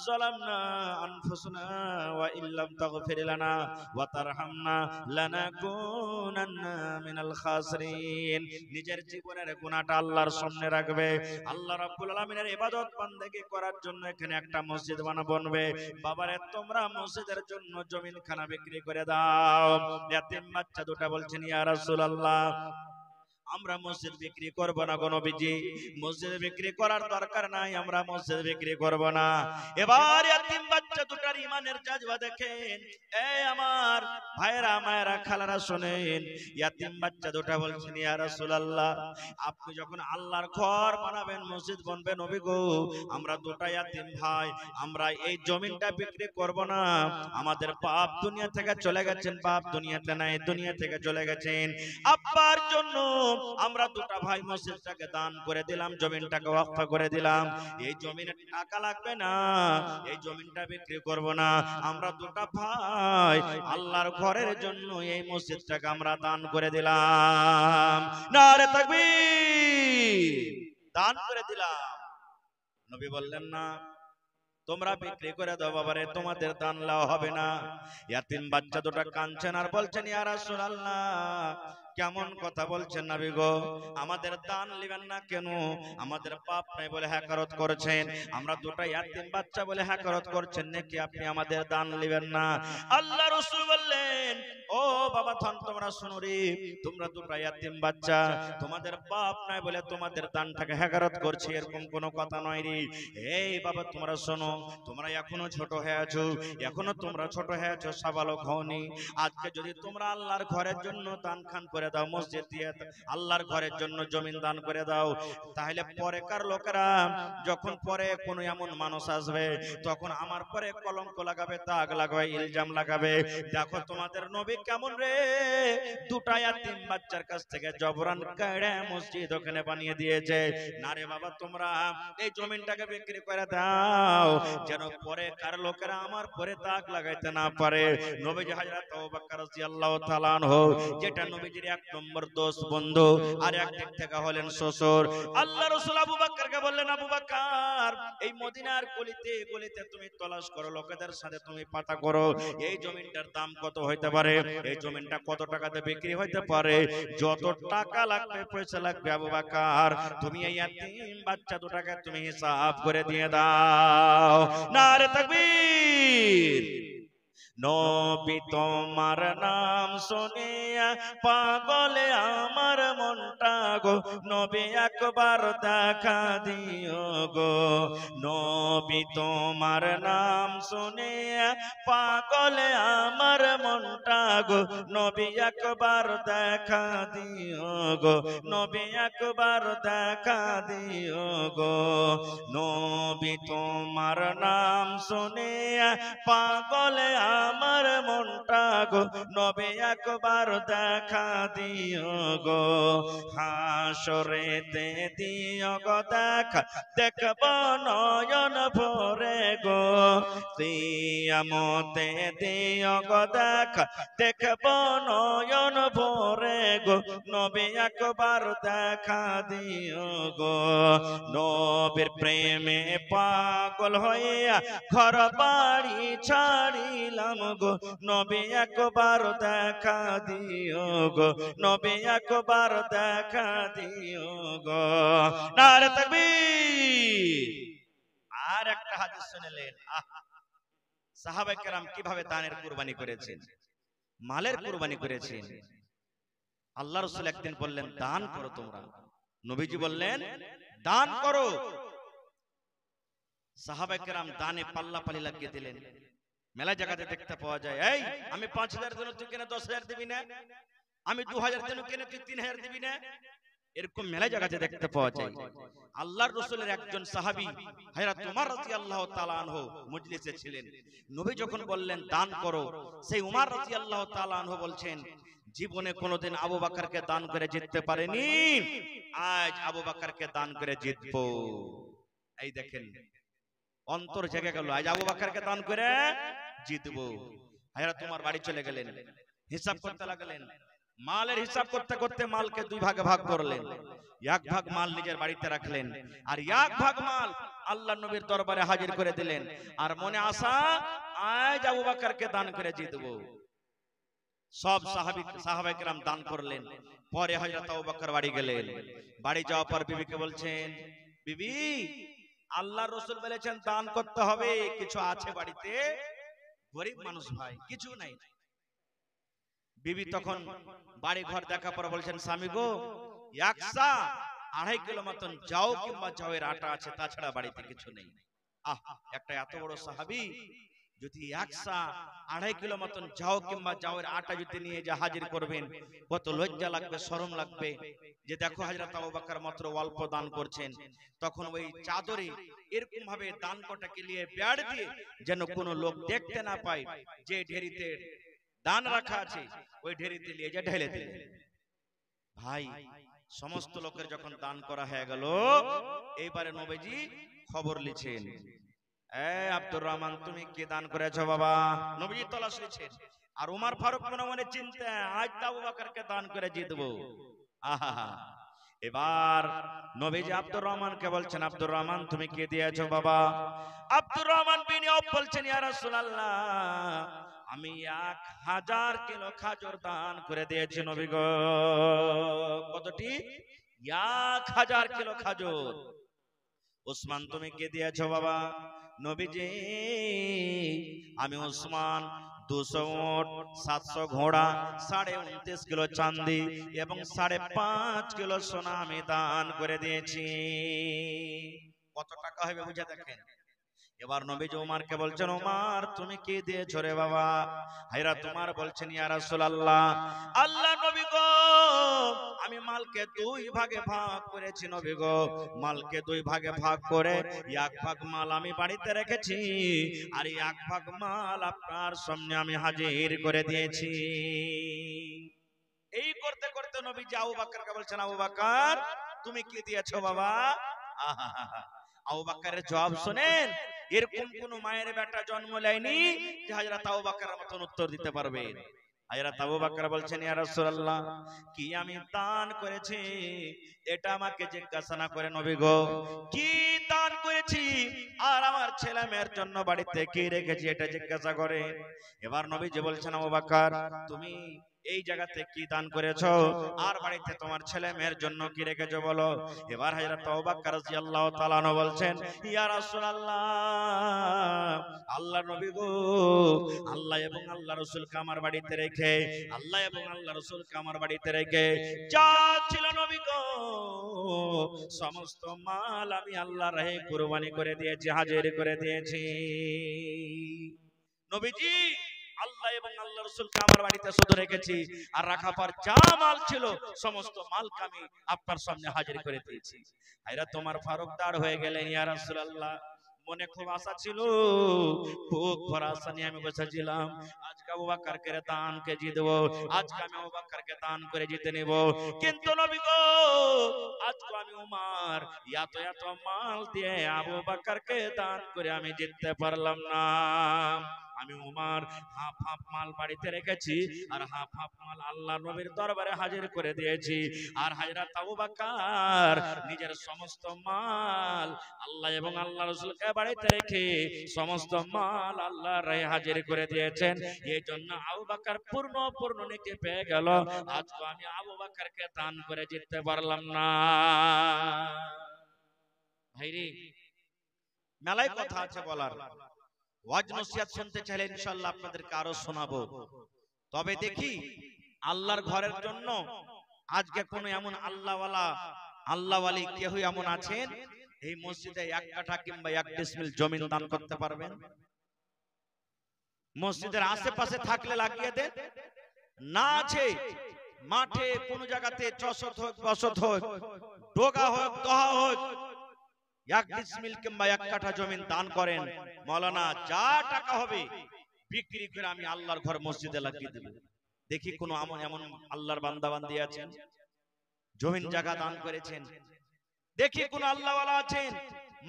যালামনা আনফুসানা ওয়া ইল্লাম তাগফির লানা ওয়া তারহামনা লানাকুনান্না মিনাল খাসিরিন। নিজের জীবনের গুনাহটা আল্লাহর সামনে রাখবে, আল্লাহ রাব্বুল আলামিনের ইবাদত বান্দেগি করার জন্য এখানে একটা মসজিদ বনবে। বাবারে, তোমরা মসজিদের জন্য জমিনখানা বিক্রি করে দাও। ইয়াতিম বাচ্চা দুটা বলছেন, ইয়া রাসূলুল্লাহ, আমরা মসজিদ বিক্রি করব না গো নবীজি, মসজিদ বিক্রি করার দরকার নাই, আমরা মসজিদ বিক্রি করব না। এবার ইয়াতিম বাচ্চা দুটার ঈমানের জাজবা দেখেন। এই আমার ভাইরা, মায়েরা, খালারা শুনেন, ইয়াতিম বাচ্চা দুটা বলছেন, ইয়া রাসূলুল্লাহ, আপনি যখন আল্লাহর ঘর বানাবেন, মসজিদ বানাবেন নবী গো, আমরা দুটা ইয়াতিম ভাই, আমরা এই জমিনটা বিক্রি করব না। আমাদের বাপ দুনিয়া থেকে চলে গেছেন, বাপ দুনিয়াতে নাই, দুনিয়া থেকে চলে গেছেন। আব্বার জন্য আমরা দুটা ভাই মসজিদটাকে দান করে দিলাম, জমিনটাকে ওয়াকফ করে দিলাম। এই জমিনে টাকা লাগবে না, এই জমিনটা বিক্রি করব না। আমরা দুটা ভাই আল্লাহর ঘরের জন্য এই মসজিদটাকে আমরা দান করে দিলাম। নারে তাকবীর! দান করে দিলাম। নবী বললেন, না, তোমরা বিক্রি করে দাও বাবারে, তোমাদের দান লাও হবে না। ইয়াতিম বাচ্চা দুটা কাঁদছেন আর বলছেন, ইয়া রাসূলুল্লাহ, কেমন কথা বলছেন নবী গো, আমাদের দান নেবেন না কেন? আমাদের পাপ নাই বলে হ্যাকারত করেছেন, আমরা দুটো ইয়াতিম বাচ্চা বলে হ্যাকারত করছেন নাকি আপনি আমাদের দান নেবেন না? আল্লাহ রাসূল বললেন, ও বাবা থাম, তোমরা শুনো রে, তোমরা দুটো ইয়াতিম বাচ্চা, তোমাদের বাপ নাই বলে তোমাদের দানটাকে হ্যাকারত করছে, এরকম কোনো কথা নয় রে। এই বাবা তোমরা শোনো, তোমরা এখনো ছোট হয়ে আছো, এখনো তোমরা ছোট হয়ে আছো, সাবালক হওনি। আজকে যদি তোমরা আল্লাহর ঘরের জন্য দান খান করে দাও, মসজিদ দিয়ে আল্লাহর ঘরের জন্য জমিন দান করে দাও, তাহলে পরেকার লোকেরা যখন পরে কোনো এমন মানুষ আসবে, তখন আমার পরে কলঙ্ক লাগাবে, দাগ লাগাবে, ইলজাম লাগাবে, দেখো তোমাদের নবী কেমন রে, দুটা ইয়াতিম বাচ্চার কাছ থেকে জবরান কেড়ে মসজিদ ওখানে বানিয়ে দিয়েছে। না রে বাবা, তোমরা এই জমিনটাকে বিক্রি করে দাও, যেন পরে কার লোকেরা আমার পরে দাগ লাগাইতে না পারে। নবীজি হযরত আবু বকর রাদিয়াল্লাহু তাআলা আনহু, যেটা নবীজির এক নম্বর দোস্ত বন্ধু, আর একদিক থেকে হলেন শ্বশুর, আল্লাহ রাসূল আবু বকরকে বললেন, আবু বকর, এই মদিনার গলিতে গলিতে তুমি তলাশ করো, লোকেদের সাথে তুমি পাতা করো, এই জমিনটার দাম কত হইতে পারে, এই জমিনটা কত টাকাতে বিক্রি হইতে পারে, যত টাকা লাগবে পয়সা লাগবে আবু বকর, তুমি এই ইয়াতিম বাচ্চা দুটাকে তুমি হিসাব করে দিয়ে দাও। নারে তাকবীর। নবী তোমার নাম শুনিয়া পাগলে আমার মনটা গো, নবী একবার দেখা দিও গো। নবী তোমার নাম শুনিয়া পাগলে আমার মনটা গো, নবী একবার দেখা দিও গো, নবী একবার দেখা দিও গো। নবী তোমার নাম শুনিয়া পাগলে আমার মনটা গো, নবী একবার দেখা দিও গো। হাসরেতে দিও গো দেখা, দেখব নয়ন ভরে গো, কিয়ামতে দিও গো দেখা, দেখব নয়ন ভরে গো, নবী একবার দেখা দিও গো। নবীর প্রেমে পাগল হইয়া ঘর বাড়ি ছাড়িলাম গো, নবী একবার দেখা দিও গো, নবী একবার দেখা দিও গো। নারে তাকবীর। আর একটা হাদিস শুনলেন, সাহাবায়ে কেরাম কিভাবে দানের কুরবানি করেছেন, মালের কুরবানি করেছেন। আল্লাহ রাসূল একদিন বললেন, দান করো তোমরা। নবীজি বললেন, দান করো। সাহাবায়ে কেরাম দানে পাল্লাপাল্লি লাগিয়ে দিলেন। মেলা জায়গাতে দেখতে পাওয়া যায়, এই আমি ৫,০০০ দেন, তুই কেন ১০,০০০ দিবি না? আমি ২,০০০ দেন, কেন তুই ৩,০০০ দিবি না? এরকম মেলা জায়গাতে দেখতে পাওয়া যায়। আল্লাহর রাসূলের একজন সাহাবী হযরত উমর রাদিয়াল্লাহু তাআলা আনহু মজলিসে ছিলেন। নবী যখন বললেন দান করো, সেই উমর রাদিয়াল্লাহু তাআলা আনহু বলছেন, জীবনে কোনোদিন আবু বকরকে দান করে জিততে পারেনি, আজ আবু বকরকে দান করে জিতবো। এই দেখেন, অন্তর জেগে গেল, আজ আবু বকরকে দান করে জিতবো। হযরত উমর বাড়ি চলে গেলেন, হিসাব করতে লাগলেন। মালের হিসাব করতে করতে মালকে দুই ভাগে ভাগ করলেন। এক ভাগ মাল নিজের বাড়িতে রাখলেন, আর এক ভাগ মাল আল্লাহর নবীর দরবারে হাজির করে দিলেন। আর মনে আশা, আজ আবু বকরকে দান করে জিতবো। সব সাহাবায়ে কেরাম দান করলেন। পরে হযরত আবু বকর বাড়ি গেলেন। বাড়ি যাওয়ার পর বিবিকে বলছেন, বিবি, আল্লাহর রাসূল বলেছেন দান করতে হবে, কিছু আছে বাড়িতে, গরিব মানুষ ভাই, কিছু নাই। বিবি তখন বাড়ি ঘর দেখা পর বলছেন, স্বামী গো, ১.৫ কিলো মতন যাও কিংবা যাওয়ের আটা আছে, তাছাড়া বাড়িতে কিছু নেই। একটা এত বড় সাহাবী যদি ১.৫ কিলো মতন যাও কিংবা যাওয়ের আটা যদি নিয়ে যা হাজির করবেন, কত লজ্জা লাগবে, শরম লাগবে যে দেখো হযরত আবু বকর মাত্র অল্প দান করছেন। তখন ওই চাদরে এরকম ভাবে দান কটাকে নিয়ে বেড় দিয়ে, যেন কোনো লোক দেখতে না পায়, যে ঢেরিতে দান রাখা আছে ওই ঢেরিতে নিয়ে যা ঢেলে দিলেন। ভাই, সমস্ত লোকের যখন দান করা হয়ে গেল, এইবারে নবীজি খবর লিখেন, আব্দুর রহমান, তুমি কি দান করেছো বাবা? নবীজি তলাশ নিচ্ছেন। আর উমর ফারুক মনে মনে চিন্তা, আজ আবু বকরকে দান করে জিতবো। আহা, এবার নবীজি আব্দুর রহমানকে বলছেন, আব্দুর রহমান, তুমি কি দিয়েছো বাবা? আব্দুর রহমান বিন আওফ বলছেন, ইয়া রাসূলুল্লাহ, আমি 1000 কিলো খাজর দান করে দিয়েছি নবী গো। কতটি? 1000 কিলো খাজর। ওসমান তুমি কে দিয়েছো বাবা? নবীজি আমি ওসমান 200 উট, 700 ঘোড়া, 29.5 কিলো চাঁদি এবং 5.5 কিলো সোনা আমি দান করে দিয়েছি। কত টাকা হবে বুঝে দেখেন। এবার নবীজি ওমরকে বলছেন, ওমর তুমি কি দিয়েছো রে বাবা? হযরত ওমর বলছেন, ইয়া রাসূলুল্লাহ, আল্লাহ নবী গো আমি মালকে 2 ভাগে ভাগ করেছি নবী গো। মালকে 2 ভাগে ভাগ করে 1 ভাগ মাল আমি বাড়িতে রেখেছি, আর 1 ভাগ মাল আপনার সামনে আমি হাজির করে দিয়েছি। এই করতে করতে নবীজি আবু বকরকে বলছেন, আবু বকর তুমি কি দিয়েছো বাবা? আহা, আবু বকরের জবাব শুনেন, এরকম কোন মায়ের বেটা জন্ম নেয়নি যে হযরত আবু বকরের মতন উত্তর দিতে পারবে। হযরত আবু বকর বলছেন, ইয়া রাসূলুল্লাহ কি আমি দান করেছি এটা আমাকে জিজ্ঞাসা না করে নবী গো, কি দান করেছি আর আমার ছেলে মেয়ের জন্য বাড়িতে কি রেখেছি এটা জিজ্ঞাসা করে। এবার নবীজি বলছেন, আবু বকর তুমি এই জায়গাতে কি দান করেছো আর বাড়িতে তোমার ছেলে মেয়ের জন্য কি রেখেছো বলো। এবার হযরত আবু বকর রাদিয়াল্লাহু তাআলা আনহু বলছেন, ইয়া রাসূলুল্লাহ আল্লাহ নবী গো আল্লাহ এবং আল্লাহ রাসূলকে আমার বাড়িতে রেখে, আল্লাহ এবং আল্লাহ রাসূলকে আমার বাড়িতে রেখে যা ছিল নবী গো সমস্ত মাল আমি আল্লাহর রাহে কুরবানি করে দিয়েছি, হাজির করে দিয়েছি। নবীজি আল্লাহ এবং আল্লাহ রাসূলকে আমার বাড়িতে শুধু রেখেছি, আর রাখা পর যা মাল ছিল সমস্ত মালকে আমি আপনার সামনে হাজির করে দিয়েছি। হযরত ওমর ফারুক দাঁড় হয়ে গেলেন, ইয়া রাসূলুল্লাহ মনে খুব আশা ছিল, বুক ভরা আশা নিয়ে আমি বসেছিলাম, আজকে আবু বকরকে দান কে জিতবো, আজকে আমি আবু বকরকে দান করে জিতে নেব। কিন্তু নবী গো আজকে আমি ওমর এত মাল দিয়ে আবু বকরকে দান করে আমি জিততে পারলাম না। আমি ওমর হাফ হাফ মাল বাড়িতে রেখেছি আর হাফ হাফ মাল আল্লাহ নবীর দরবারে হাজির করে দিয়েছি। আর হযরত আবু বকর নিজের সমস্ত মাল আল্লাহ এবং আল্লাহ রাসূলকে বাড়িতে রেখে সমস্ত মাল আল্লাহর রাহে হাজির করে দিয়েছেন। এই জন্য আবু বকর পূর্ণ নেকি পেয়ে গেল। আজকে আমি আবু বকরকে দান করে জিততে পারলাম না। ভাইরে মেলায় কথা আছে বলার, ওয়াজ নসিহত শুনতে চাইলে ইনশাআল্লাহ আপনাদেরকে আরো শোনাবো। তবে দেখি আল্লাহর ঘরের জন্য আজকে কোন এমন আল্লাহওয়ালি কেউ এমন আছেন এই মসজিদে 1 কাঠা কিংবা 1 ডিসমিল জমি দান করতে পারবেন? মসজিদের আশেপাশে থাকলে লাগিয়ে দেন, না আছে মাঠে কোন জায়গাতে চষত হোক বসত হোক ডোগা হোক দহা হোক 1 ডিসমিল কিংবা 1 কাঠা জমি দান করেন। মাওলানা যা টাকা হবে বিক্রি করে আমি আল্লাহর ঘর মসজিদে লাগিয়ে দেব। দেখি কোন এমন আল্লাহর বান্দা বান্দি আছেন জমিন জায়গা দান করেছেন? দেখি কোন আল্লাহওয়ালা আছেন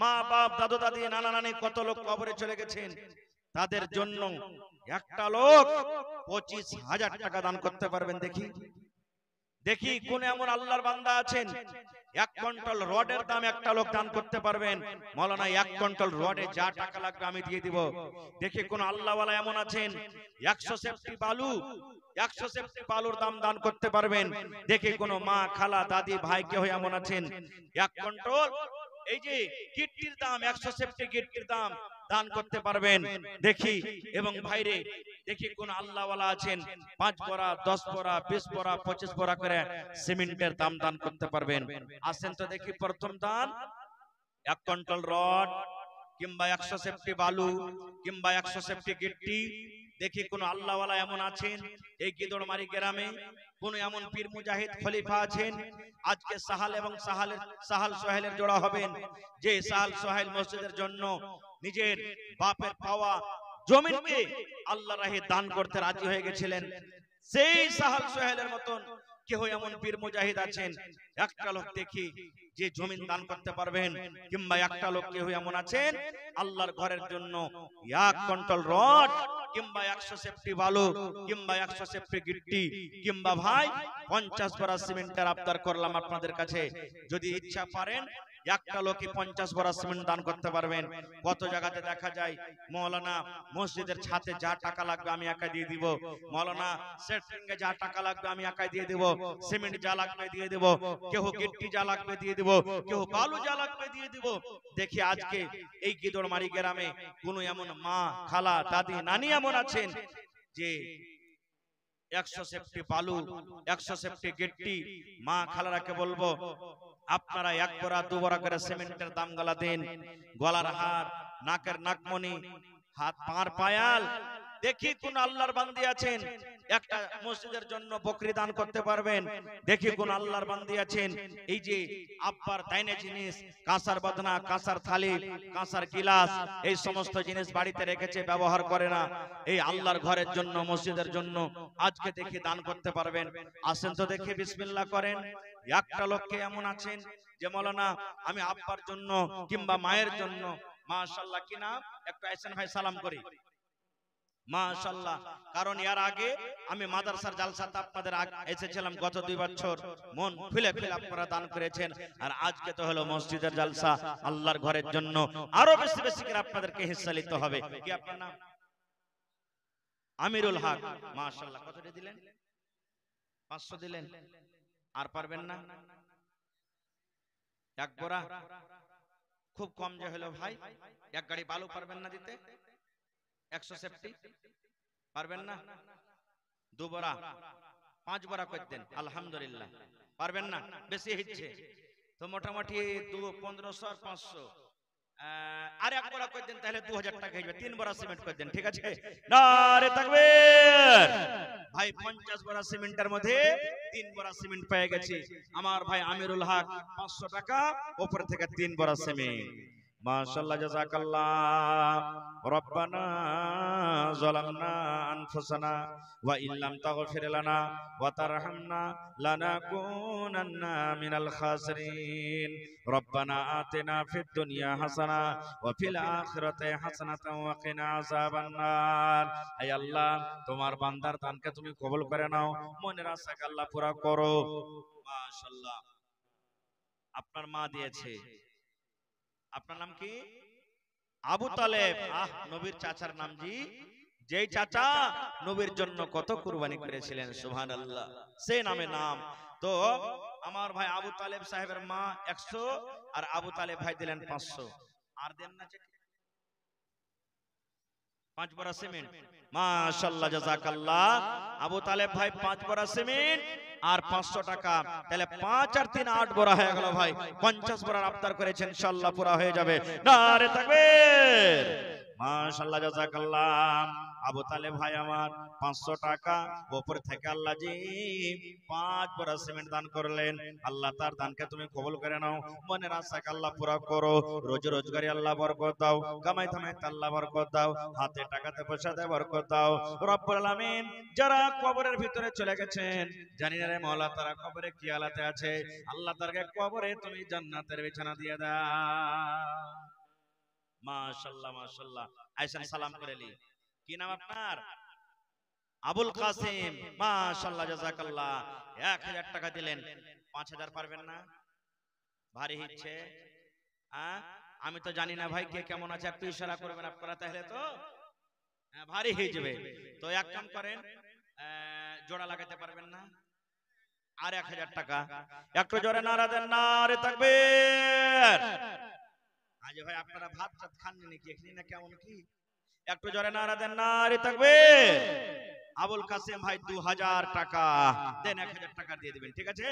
মা বাপ দাদু দাদি নানা নানি কত লোক কবরে চলে গেছেন, তাদের জন্য একটা লোক 25,000 টাকা দান করতে পারবেন? দেখি দেখি কোন এমন আল্লাহর বান্দা আছেন 1 কুইন্টাল রডের দাম একটা লোক দান করতে পারবেন? মাওলানা 1 কুইন্টাল রডে যা টাকা লাগবে আমি দিয়ে দিব। দেখি কোন আল্লাহওয়ালা এমন আছেন 100 সেফটি বালুর দাম দান করতে পারবেন? দেখি কোন মা খালা দাদি ভাই কেউ এমন আছেন 1 কুইন্টাল এই যে গিট্টির দাম 100 সেফটি গিট্টির দাম দান করতে পারবেন? দেখি। এবং ভাইরে দেখি কোন আল্লাহওয়ালা আছেন 5 পরা 10 পরা 20 পরা 25 পরা করে সিমেন্টের দাম দান করতে পারবেন? আসেন তো দেখি। প্রথম দান 1 কুইন্টাল রড কিংবা 100 সেফটি বালু কিংবা 100 সেফটি গিট্টি। দেখি কোন আল্লাহওয়ালা এমন আছেন এই গিদড়মারি গ্রামে, কোন এমন পীর মুজাহিদ খলিফা আছেন আজকে সাহাল এবং সাহাল সোহেলের জোড়া হবেন, যে সাহাল সোহেল মসজিদের জন্য নিজের বাপের পাওয়া জমিনকে আল্লাহর রাহে দান করতে রাজি হয়ে গেছিলেন। সেই সাহাল সোহেলের মতন কেউ এমন পীর মুজাহিদ আছেন একটা লোক দেখি যে জমিন দান করতে পারবেন? কিংবা একটা লোক কেউ এমন আছেন আল্লাহর ঘরের জন্য 1 কুইন্টাল রড কিংবা 100 সেফটি বালু কিংবা 100 সেফটি গিট্টি কিংবা ভাই 50 পরা সিমেন্টের আবদার করলাম আপনাদের কাছে, যদি ইচ্ছা পারেন একটা লোকই 50 বড়া সিমেন্ট দান করতে পারবেন। কত জায়গাতে দেখা যায় মৌলানা মসজিদের ছাদে যা টাকা লাগবে আমি একা দিয়ে দিব, মৌলানা সেটরিংয়ে যা টাকা লাগবে আমি একাই দিয়ে দিব, সিমেন্ট যা লাগবে দিয়ে দিব, কেউ গিট্টি যা লাগবে দিয়ে দিব, কেউ বালু যা লাগবে দিয়ে দিব। দেখি আজকে এই গিদড়মারি গ্রামে কোন এমন মা, খালা, দাদি, নানি এমন আছেন যে 100 সেফটি বালু, 100 সেফটি গিট্টি। মা খালারাকে বলবো আপনারা 1 বড়া 2 বড়া করে সিমেন্টের দাম গলা দিন। গলার হার, নাকের নাকমণি, হাত পার পায়াল। দেখি কোন আল্লাহর বান্দি আছেন একটা মসজিদের জন্য বকরি দান করতে পারবেন। দেখি কোন আল্লাহর বান্দি আছেন এই যে আব্বার দাইনে জিনিস, কাঁসার বাদনা, কাঁসার থালি, কাঁসার গিলাস, এই সমস্ত জিনিস বাড়িতে রেখেছে, ব্যবহার করে না, এই আল্লাহর ঘরের জন্য, মসজিদের জন্য আজকে দেখি দান করতে পারবেন। আসেন তো দেখি, বিসমিল্লাহ করেন। একটা লোককে এমন আছেন যে মৌলানা আমি আব্বার জন্য কিংবা মায়ের জন্য, মাশাআল্লাহ কি নাম, একটু আইসেন ভাই সালাম করি, মাশাআল্লাহ। কারণ এর আগে আমি মাদ্রাসার জালসাতে আপনাদের এসেছিলাম গত 2 বছর, মন খুলে খুলে আপনারা দান করেছেন। আর আজকে তো হলো মসজিদের জালসা, আল্লাহর ঘরের জন্য আরো বেশি বেশি করে আপনাদেরকে হিস্সা নিতে হবে। কি আপনার নাম? আমিরুল হক, মাশাআল্লাহ। কতটা দিলেন? 500 দিলেন। আর পারবেন না? 1 বড়া খুব কম যে হলো ভাই, 1 গাড়ি বালু পারবেন না দিতে? 100 সেফটি পারবেন না? 2 বড়া, 5 বড়া করে দেন, আলহামদুলিল্লাহ। পারবেন না? বেশি হচ্ছে তো মোটামুটি 1500 আর 500, আর 1 বড়া করে দেন, তাহলে 2000 টাকা হয়ে যাবে। 3 বড়া সিমেন্ট করে দেন, ঠিক আছে? নারে তাকবীর! ভাই 50 বড়া সিমেন্টের মধ্যে 3 বড়া সিমেন্ট পেয়ে গেছি। আমার ভাই আমিরুল হক 500 টাকা, উপর থেকে 3 বড়া সিমেন্ট। মাশাআল্লাহ, জাযাকাল্লাহ। রব্বানা যালামনা আনফুসানা ওয়া ইল্লাম তাগফির লানা ওয়া তারহামনা লানাকুনান্না মিনাল খাসিরিন। রব্বানা আতিনা ফিদ দুনিয়া হাসানা ওয়া ফিল আখিরাতি হাসানাতাও ওয়া কিনা আযাবান নার। হে আল্লাহ, তোমার বান্দার দানকে তুমি কবুল করে নাও, মনের আশাকে আল্লাহ পুরা করো। মাশাআল্লাহ। আপনার মা দিয়েছে। আপনার নাম কি? আবু তালেব। আহ, নবীর চাচার নাম জি। যেই চাচা নবীর জন্য কত কুরবানি করেছিলেন, সুবহানাল্লাহ, সেই নামে নাম। তো আমার ভাই আবু তালেব সাহেবের মা 100, আর আবু তালেব ভাই দিলেন 500। আর দেন না 5 বড়া সিমেন্ট। মাশাআল্লাহ, জাযাকাল্লাহ। আবু তালেব ভাই 5 বড়া সিমেন্ট আর 500 টাকা, তাহলে 5 আর 3 8 বড়া হয়ে গেল ভাই। 50 বড়ার আবদার করেছেন, ইনশাআল্লাহ পুরা হয়ে যাবে। নারে তাকবীর! মাশাআল্লাহ, জাযাকাল্লাহ। আবু তালেব ভাই আমার 500 টাকা, উপর থেকে আল্লাহ জি 5 বড়া সিমেন্ট দান করলেন। আল্লাহ তার দানকে তুমি কবুল করে নাও, মনের আশাকে আল্লাহ পুরা করো। রোজি রোজগারি আল্লাহ বরকত দাও, কামাই ধামাইতে আল্লাহ বরকত দাও, হাতে টাকাতে পয়সাতে বরকত দাও রব্বুল আলামিন। যারা কবরের ভিতরে চলে গেছেন, জানি না রে মাওলা তারা কবরে কি হালাতে আছে, আল্লাহ তারকে কবরে তুমি জান্নাতের বিছানা দিয়ে দাও। মাশাআল্লাহ, মাশাআল্লাহ। আইসেন সালাম করে লি। কি নাম আপনার? আবুল কাসিম। মাশাআল্লাহ, জাযাকাল্লাহ। 1000 টাকা দিলেন। 5000 পারবেন না? ভারী হচ্ছে। আমি তো জানি না ভাই কে কেমন আছে, একটু ইশারা করবেন আপনারা, তাহলে তো ভারী হয়ে যাবে। তো এক কাম করেন, জোড়া লাগাতে পারবেন না? আর 1000 টাকা। একটু জোরে নারা দেন, নারে তাকবীর! আজ ভাই আপনারা ভাত টাত খাননি নাকি এখানে, না কেমন কি? একটু জোরে নারা দেন, নারে তাকবীর! আবুল কাসিম ভাই 2000 টাকা দেন, 1000 টাকা দিয়ে দিবেন, ঠিক আছে?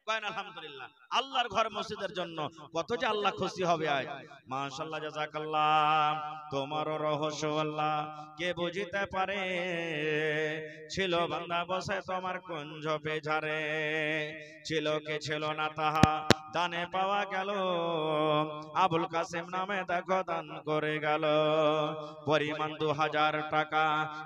কয়েন আলহামদুলিল্লাহ। আল্লাহর ঘর মসজিদের জন্য কত যে আল্লাহ খুশি হবে আজ। মাশাআল্লাহ, জাযাকাল্লাহ। তোমার রহস্য আল্লাহ কে বুঝিতে পারে, ছিল বান্দা বসে তোমার কুঞ্জ বেঝারে, ছিল কে ছিল না তাহা দানে পাওয়া গেল, আবুল কাসিম নামে দেখো দান করে গেল, পরিমাণ 2000 টাকা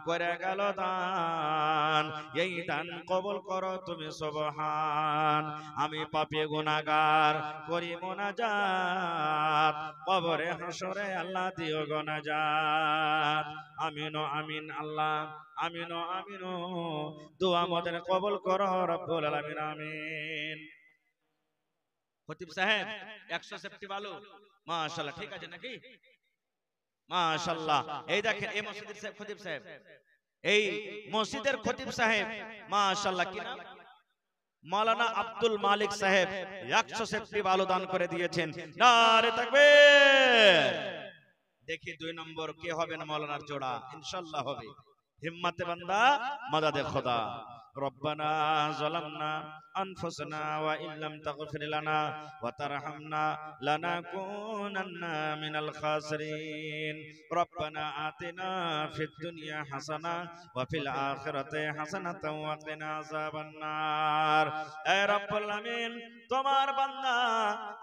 করে গেল দান। এই দান কবুল করো তুমি সুবহান। আমি পাপী গুনাহগার করি মুনাজাত, কবরে হাসরে আল্লাহ দিও গো নাজাত। আমিন ও আমিন আল্লাহ, আমিন ও আমিন। দোয়া আমাদের কবুল করো রব্বুল আলামিন, আমিন। খতিব সাহেব 100 সেফটি বালু, মাশাআল্লাহ, ঠিক আছে নাকি? মাশাআল্লাহ। এই দেখেন এই মসজিদের সাহেব খতিব সাহেব, এই মসজিদের খতিব সাহেব, মাশাআল্লাহ, কি নাম? মাওলানা আব্দুল মালিক সাহেব 100 সেফটি বালু দান করে দিয়েছেন। নারে তাকবীর। দেখি 2 নম্বর কে হবে না মাওলানার জোড়া? ইনশাআল্লাহ হবে। হিম্মতে বান্দা মাদাদে খোদা। রব্বানা যালামনা আনফুসানা ওয়া ইল্লাম তাগফির লানা ওয়া তারহামনা লানাকুনান্না মিনাল খাসিরিন। রব্বানা আতিনা ফিদ দুনিয়া হাসানা ওয়া ফিল আখিরাতি হাসানাতাও ওয়া কিনা আযাবান নার। হে রব্বুল আমিন, তোমার বান্দা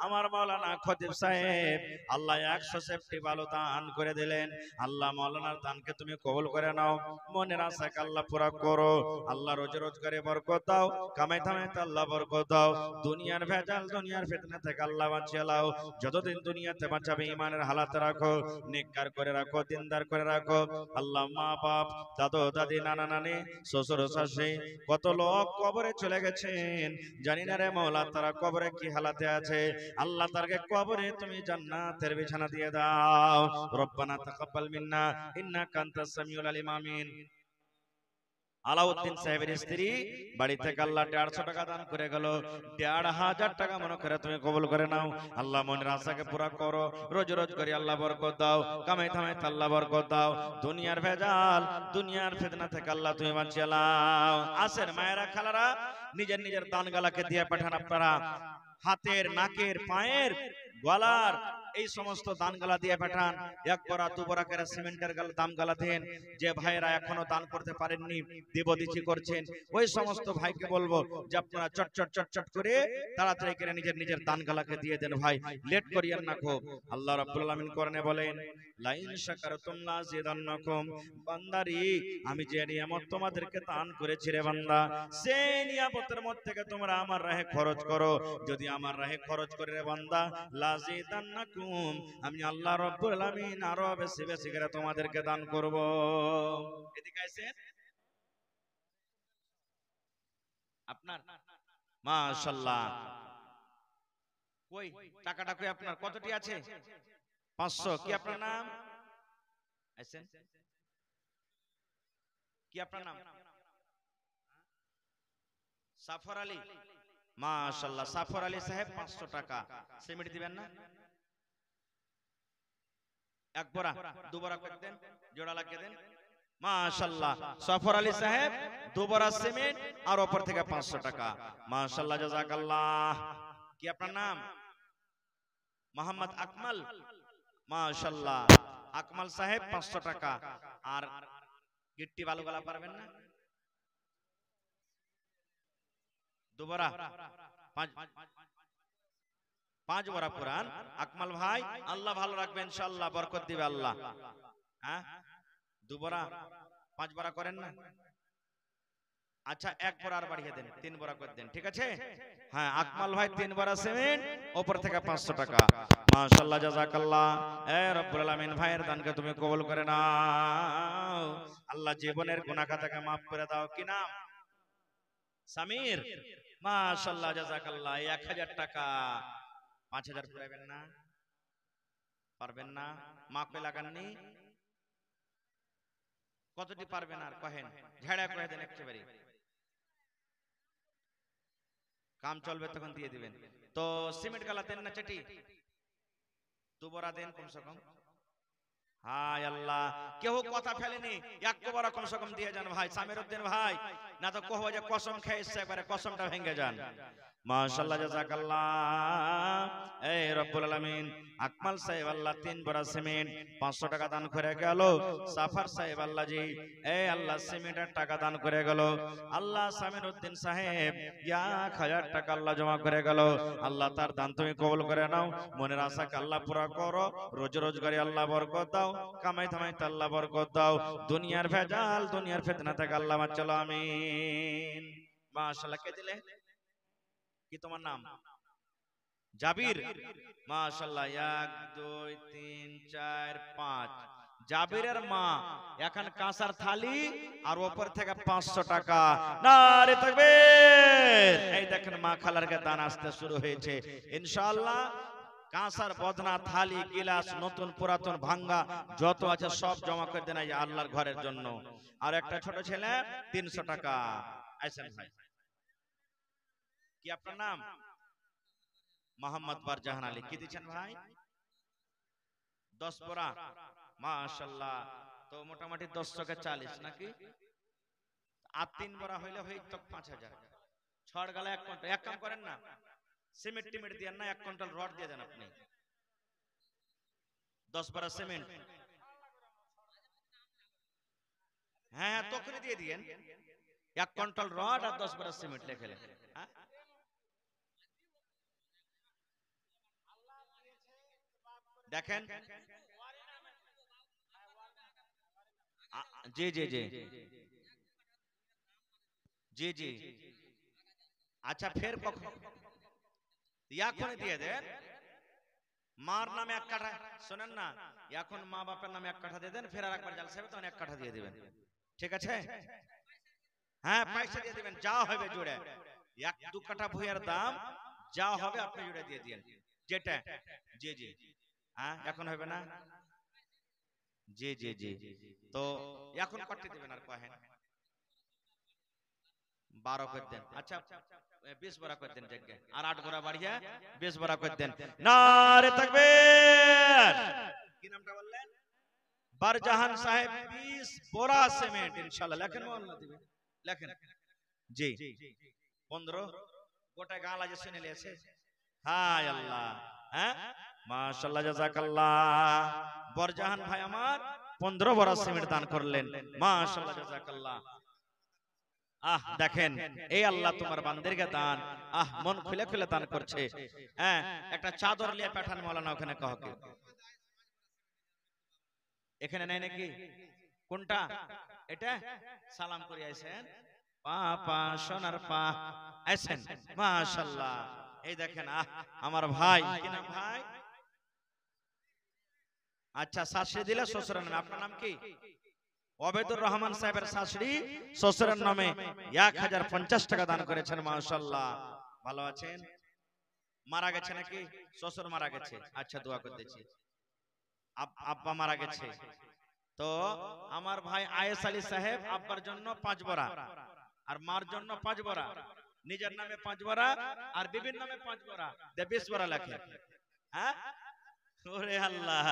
আমার মাওলানা খতিব সাহেব আল্লাহ 100 সেফটি বালু দান করে দিলেন। আল্লাহ মাওলানার দানকে তুমি কবুল করে নাও, মনের আশাকে আল্লাহ পুরা করো। আল্লাহ রোজ রোজগারে বরকত দাও, কামাই ধামাইতে আল্লাহ বরকত দাও। দুনিয়ার ভেজাল দুনিয়ার ফিতনা থেকে আল্লাহ বাঁচিয়ে লাও। যতদিন দুনিয়াতে বাঁচাবে ঈমানের হালাতে রাখো, নেককার করে রাখো, দিনদার করে রাখো। আল্লাহ মা বাপ, দাদু দাদি, নানা নানি, শ্বশুর শাশুড়ি কত লোক কবরে চলে গেছেন, জানি না রে মাওলা তারা কবরে কি হালাতে আছে। আল্লাহ তারকে কবরে তুমি জান্নাতের বিছানা দিয়ে দাও। রব্বানা তাকাব্বাল মিন্না ইন্নাকা আনতাস সামিউল আলিম। আমিন। আলাউদ্দিন সাহেবের স্ত্রী বাড়ি থেকে আল্লাহ 150 টাকা দান করে গেল। 1500 টাকা মনে করে তুমি কবুল করে নাও। আল্লাহ মনের আশাকে পুরা করো, রোজ রোজ করে আল্লাহ বরকত দাও, কামাই ধামাইতে আল্লাহ বরকত দাও। দুনিয়ার ভেজাল দুনিয়ার ফিতনা থেকে আল্লাহ তুমি বাঁচিয়ে নাও। আসেন মায়েরা খালারা, নিজের নিজের দান গালাকে দিয়ে পাঠান। আপনারা হাতের, নাকের, পায়ের, গলার এই সমস্ত দান গালা দিয়ে পাঠান। 1 বড়া 2 বড়া করে সিমেন্টের দাম গালা দেন। যে ভাইরা এখনো দান করতে পারেননি, দেবদিচি করছেন, ওই সমস্ত ভাইকে বলবো যে আপনারা চটচট চটচট করে তাড়াতাড়ি করে নিজের নিজের দান গালাকে দিয়ে দেন ভাই, লেট করিয়েন না খুব। আল্লাহ রাব্বুল আলামিন কোরআনে বলেন, লাইন শাকারতুম লাযিদান্নাকুম। বান্দারি আমি যে নিয়ামত তোমাদেরকে দান করেছি রে বান্দা, সেই নিয়ামতের মধ্যে থেকে তোমরা আমার রাহে খরচ করো। যদি আমার রাহে খরচ করে রে বান্দা, লাযিদান্নাকুম, আমি আল্লাহ রাব্বুল আলামিন আরো বেশি বেশি করে তোমাদেরকে দান করব। এদিকে আছেন আপনার, মাশাআল্লাহ। কই টাকাটা কই আপনার? কতটি আছে? 500। কি আপনার নাম? আছেন কি আপনার নাম? সাফর আলী। মাশাআল্লাহ, সাফর আলী সাহেব 500 টাকা। সিমেন্ট দিবেন না? 1 বড়া 2 বড়া করে দেন, জোড়া লাগিয়ে দেন। মাশাআল্লাহ, সাফর আলী সাহেব 2 বড়া সিমেন্ট আর উপর থেকে 500 টাকা। মাশাআল্লাহ, জাযাকাল্লাহ। কি আপনার নাম? মোহাম্মদ আকমাল। মাশাআল্লাহ, আকমাল সাহেব 500 টাকা। আর গিট্টি বালুগালা পারবেন না? 2 বড়া 5 বড়া পুরান। আকমাল ভাই আল্লাহ ভালো রাখবে, ইনশাআল্লাহ বরকত দিবে আল্লাহ। হ্যাঁ, 2 বড়া 5 বড়া করেন না? আচ্ছা 1 বড়া আর বাড়িয়ে দেন, 3 বড়া করে দেন, ঠিক আছে? হ্যাঁ, আকমাল ভাই 3 বড়া সিমেন্ট, উপর থেকে 500 টাকা। মাশাআল্লাহ, জাযাকাল্লাহ। এ রব্বুল আলামিন ভাইয়ের দানকে তুমি কবুল করে নাও। আল্লাহ জীবনের গুনাহ খাতাকে maaf করে দাও। কি নাম? সামির। মাশাআল্লাহ, জাযাকাল্লাহ। 1000 টাকা। 5000 পুরাবেন না? পারবেন না? মা কই লাগাননি? কতটি পারবেন আর কহেন, ঝাড়া করে দেন একেবারে। কাম চলবে তখন দিয়ে দিবেন। তো সিমেন্ট গালা দেন না চেটি? 2 বড়া দেন কমসে কম। হায় আল্লাহ, কেউ কথা ফেলেনি, 1 বড়া কমসে কম দিয়ে যান ভাই সামিরউদ্দিন ভাই, না তো কহবো যে কসম খেয়েছে, একবারে কসমটা ভেঙে যান। মাশাআল্লাহ, জাযাকাল্লাহ। এই রব্বুল আলামিন আকমাল সাহেব আল্লাহ 3 বড়া সিমেন্ট 500 টাকা দান করে গেল। সাফার সাহেব আল্লাহ জি এই আল্লাহ সিমেন্টের টাকা দান করে গেল। আল্লাহ সামিরউদ্দিন সাহেব 1000 টাকা আল্লাহ জমা করে গেল। আল্লাহ তার দান তুমি কবুল করে নাও, মনের আশাকে আল্লাহ পুরা করো, রোজ রোজগারি আল্লাহ বরকত দাও, কামাই ধামাইতে আল্লাহ বরকত দাও, দুনিয়ার ভেজাল দুনিয়ার ফিতনা থেকে আল্লাহ বাঁচালো। আমিন। মাশাআল্লাহ। কে দিলে? কি তোমার নাম? জাবির। মাশাআল্লাহ, 1 2 3 4 5। জাবিরের মা এখন কাঁসার থালি আর উপর থেকে 500 টাকা। নারে তাকবীর। এই দেখেন মা খালারকে দান আসতে শুরু হয়েছে ইনশাআল্লাহ। কাঁসার বদনা থালি গিলাস নতুন পুরাতন ভাঙ্গা যত আছে সব জমা করে দেন এই আল্লাহর ঘরের জন্য। আর একটা ছোট ছেলে 300 টাকা। আইসেন ভাই, কি আপনার নাম? মোহাম্মদ বারজাহান আলী। কি দিচ্ছেন ভাই? 10 বোরা, মাশাআল্লাহ। তো মোটামুটি 10 টাকা 40 নাকি? আর 3 বোরা হইলে হই তো 5000। ছড় গেলে 1 কুইন্টাল। এক কাম করেন না, সিমেন্ট টিমেন্ট দিয়ে না, 1 কুইন্টাল রড দিয়ে দেন আপনি। 10 বোরা সিমেন্ট। হ্যাঁ তখনই দিয়ে দিয়েন। 1 কুইন্টাল রড আর 10 বোরা সিমেন্ট লিখেলেন। হ্যাঁ দেখেন, জি জি জি জি জি। আচ্ছা ফের কখন? এখনই দিয়ে দেন। মার নামে 1 কাঠা, শোনেন না, এখন মা বাপের নামে 1 কাঠা দিয়ে দেন, ফের আর একবার জালসা হবে তখন 1 কাঠা দিয়ে দিবেন। ঠিক আছে? হ্যাঁ পয়সা দিয়ে দিবেন, যা হবে জুড়ে 1-2 কাঠা ভুঁইয়ের দাম যা হবে আপনি জুড়ে দিয়ে দিয়েন যেটা। জি জি। হ্যাঁ এখন হবে না? জি জি জি। তো এখন কত দিবেন আর কহেন? 12 করে দেন। আচ্ছা 20 বড়া করে দেন জায়গা, আর 8 বড়া বাড়িয়া 20 বড়া করে দেন। নারে তাকবীর। কি নামটা বললেন? বারজাহান সাহেব 20 বড়া সিমেন্ট ইনশাআল্লাহ। লেখেন মোল্লা দিবেন, লেখেন। জি 15 গোটা গালা যে শুনে লিয়েছে। হায় আল্লাহ। হ্যাঁ মাশাআল্লাহ জাযাকাল্লাহ। বারজাহান ভাই আমার 15 বড়া সিমেন্ট দান করলেন, মাশাআল্লাহ জাযাকাল্লাহ। দেখেন এই আল্লাহ তোমার বান্দাদেরকে দান মন খুলে খুলে দান করছে। হ্যাঁ একটা চাদর নিয়ে পাঠান মাওলানা ওখানে কাউকে। এখানে নাই নাকি? কোনটা এটা? সালাম করে আইছেন পা পা সোনার পা আইছেন, মাশাআল্লাহ। এই দেখেন আমার ভাই, কি নাম ভাই? আচ্ছা শাশুড়ি দিলে শ্বশুরের নামে। আপনার নাম কি? ওবেদুর রহমান সাহেবের শাশুড়ি শ্বশুরের নামে 1050 টাকা দান করেছেন, মাশাআল্লাহ। ভালো আছেন? মারা গেছে নাকি? শ্বশুর মারা গেছে। আচ্ছা দোয়া করতেছি। আব্বা মারা গেছে। তো আমার ভাই আয়েশ আলী সাহেব আব্বার জন্য 5 বড়া আর মার জন্য 5 বড়া, নিজের নামে 5 বড়া আর বিবির নামে 5 বড়া, 20 বড়া লেখেন। হ্যাঁ ওরে আল্লাহ।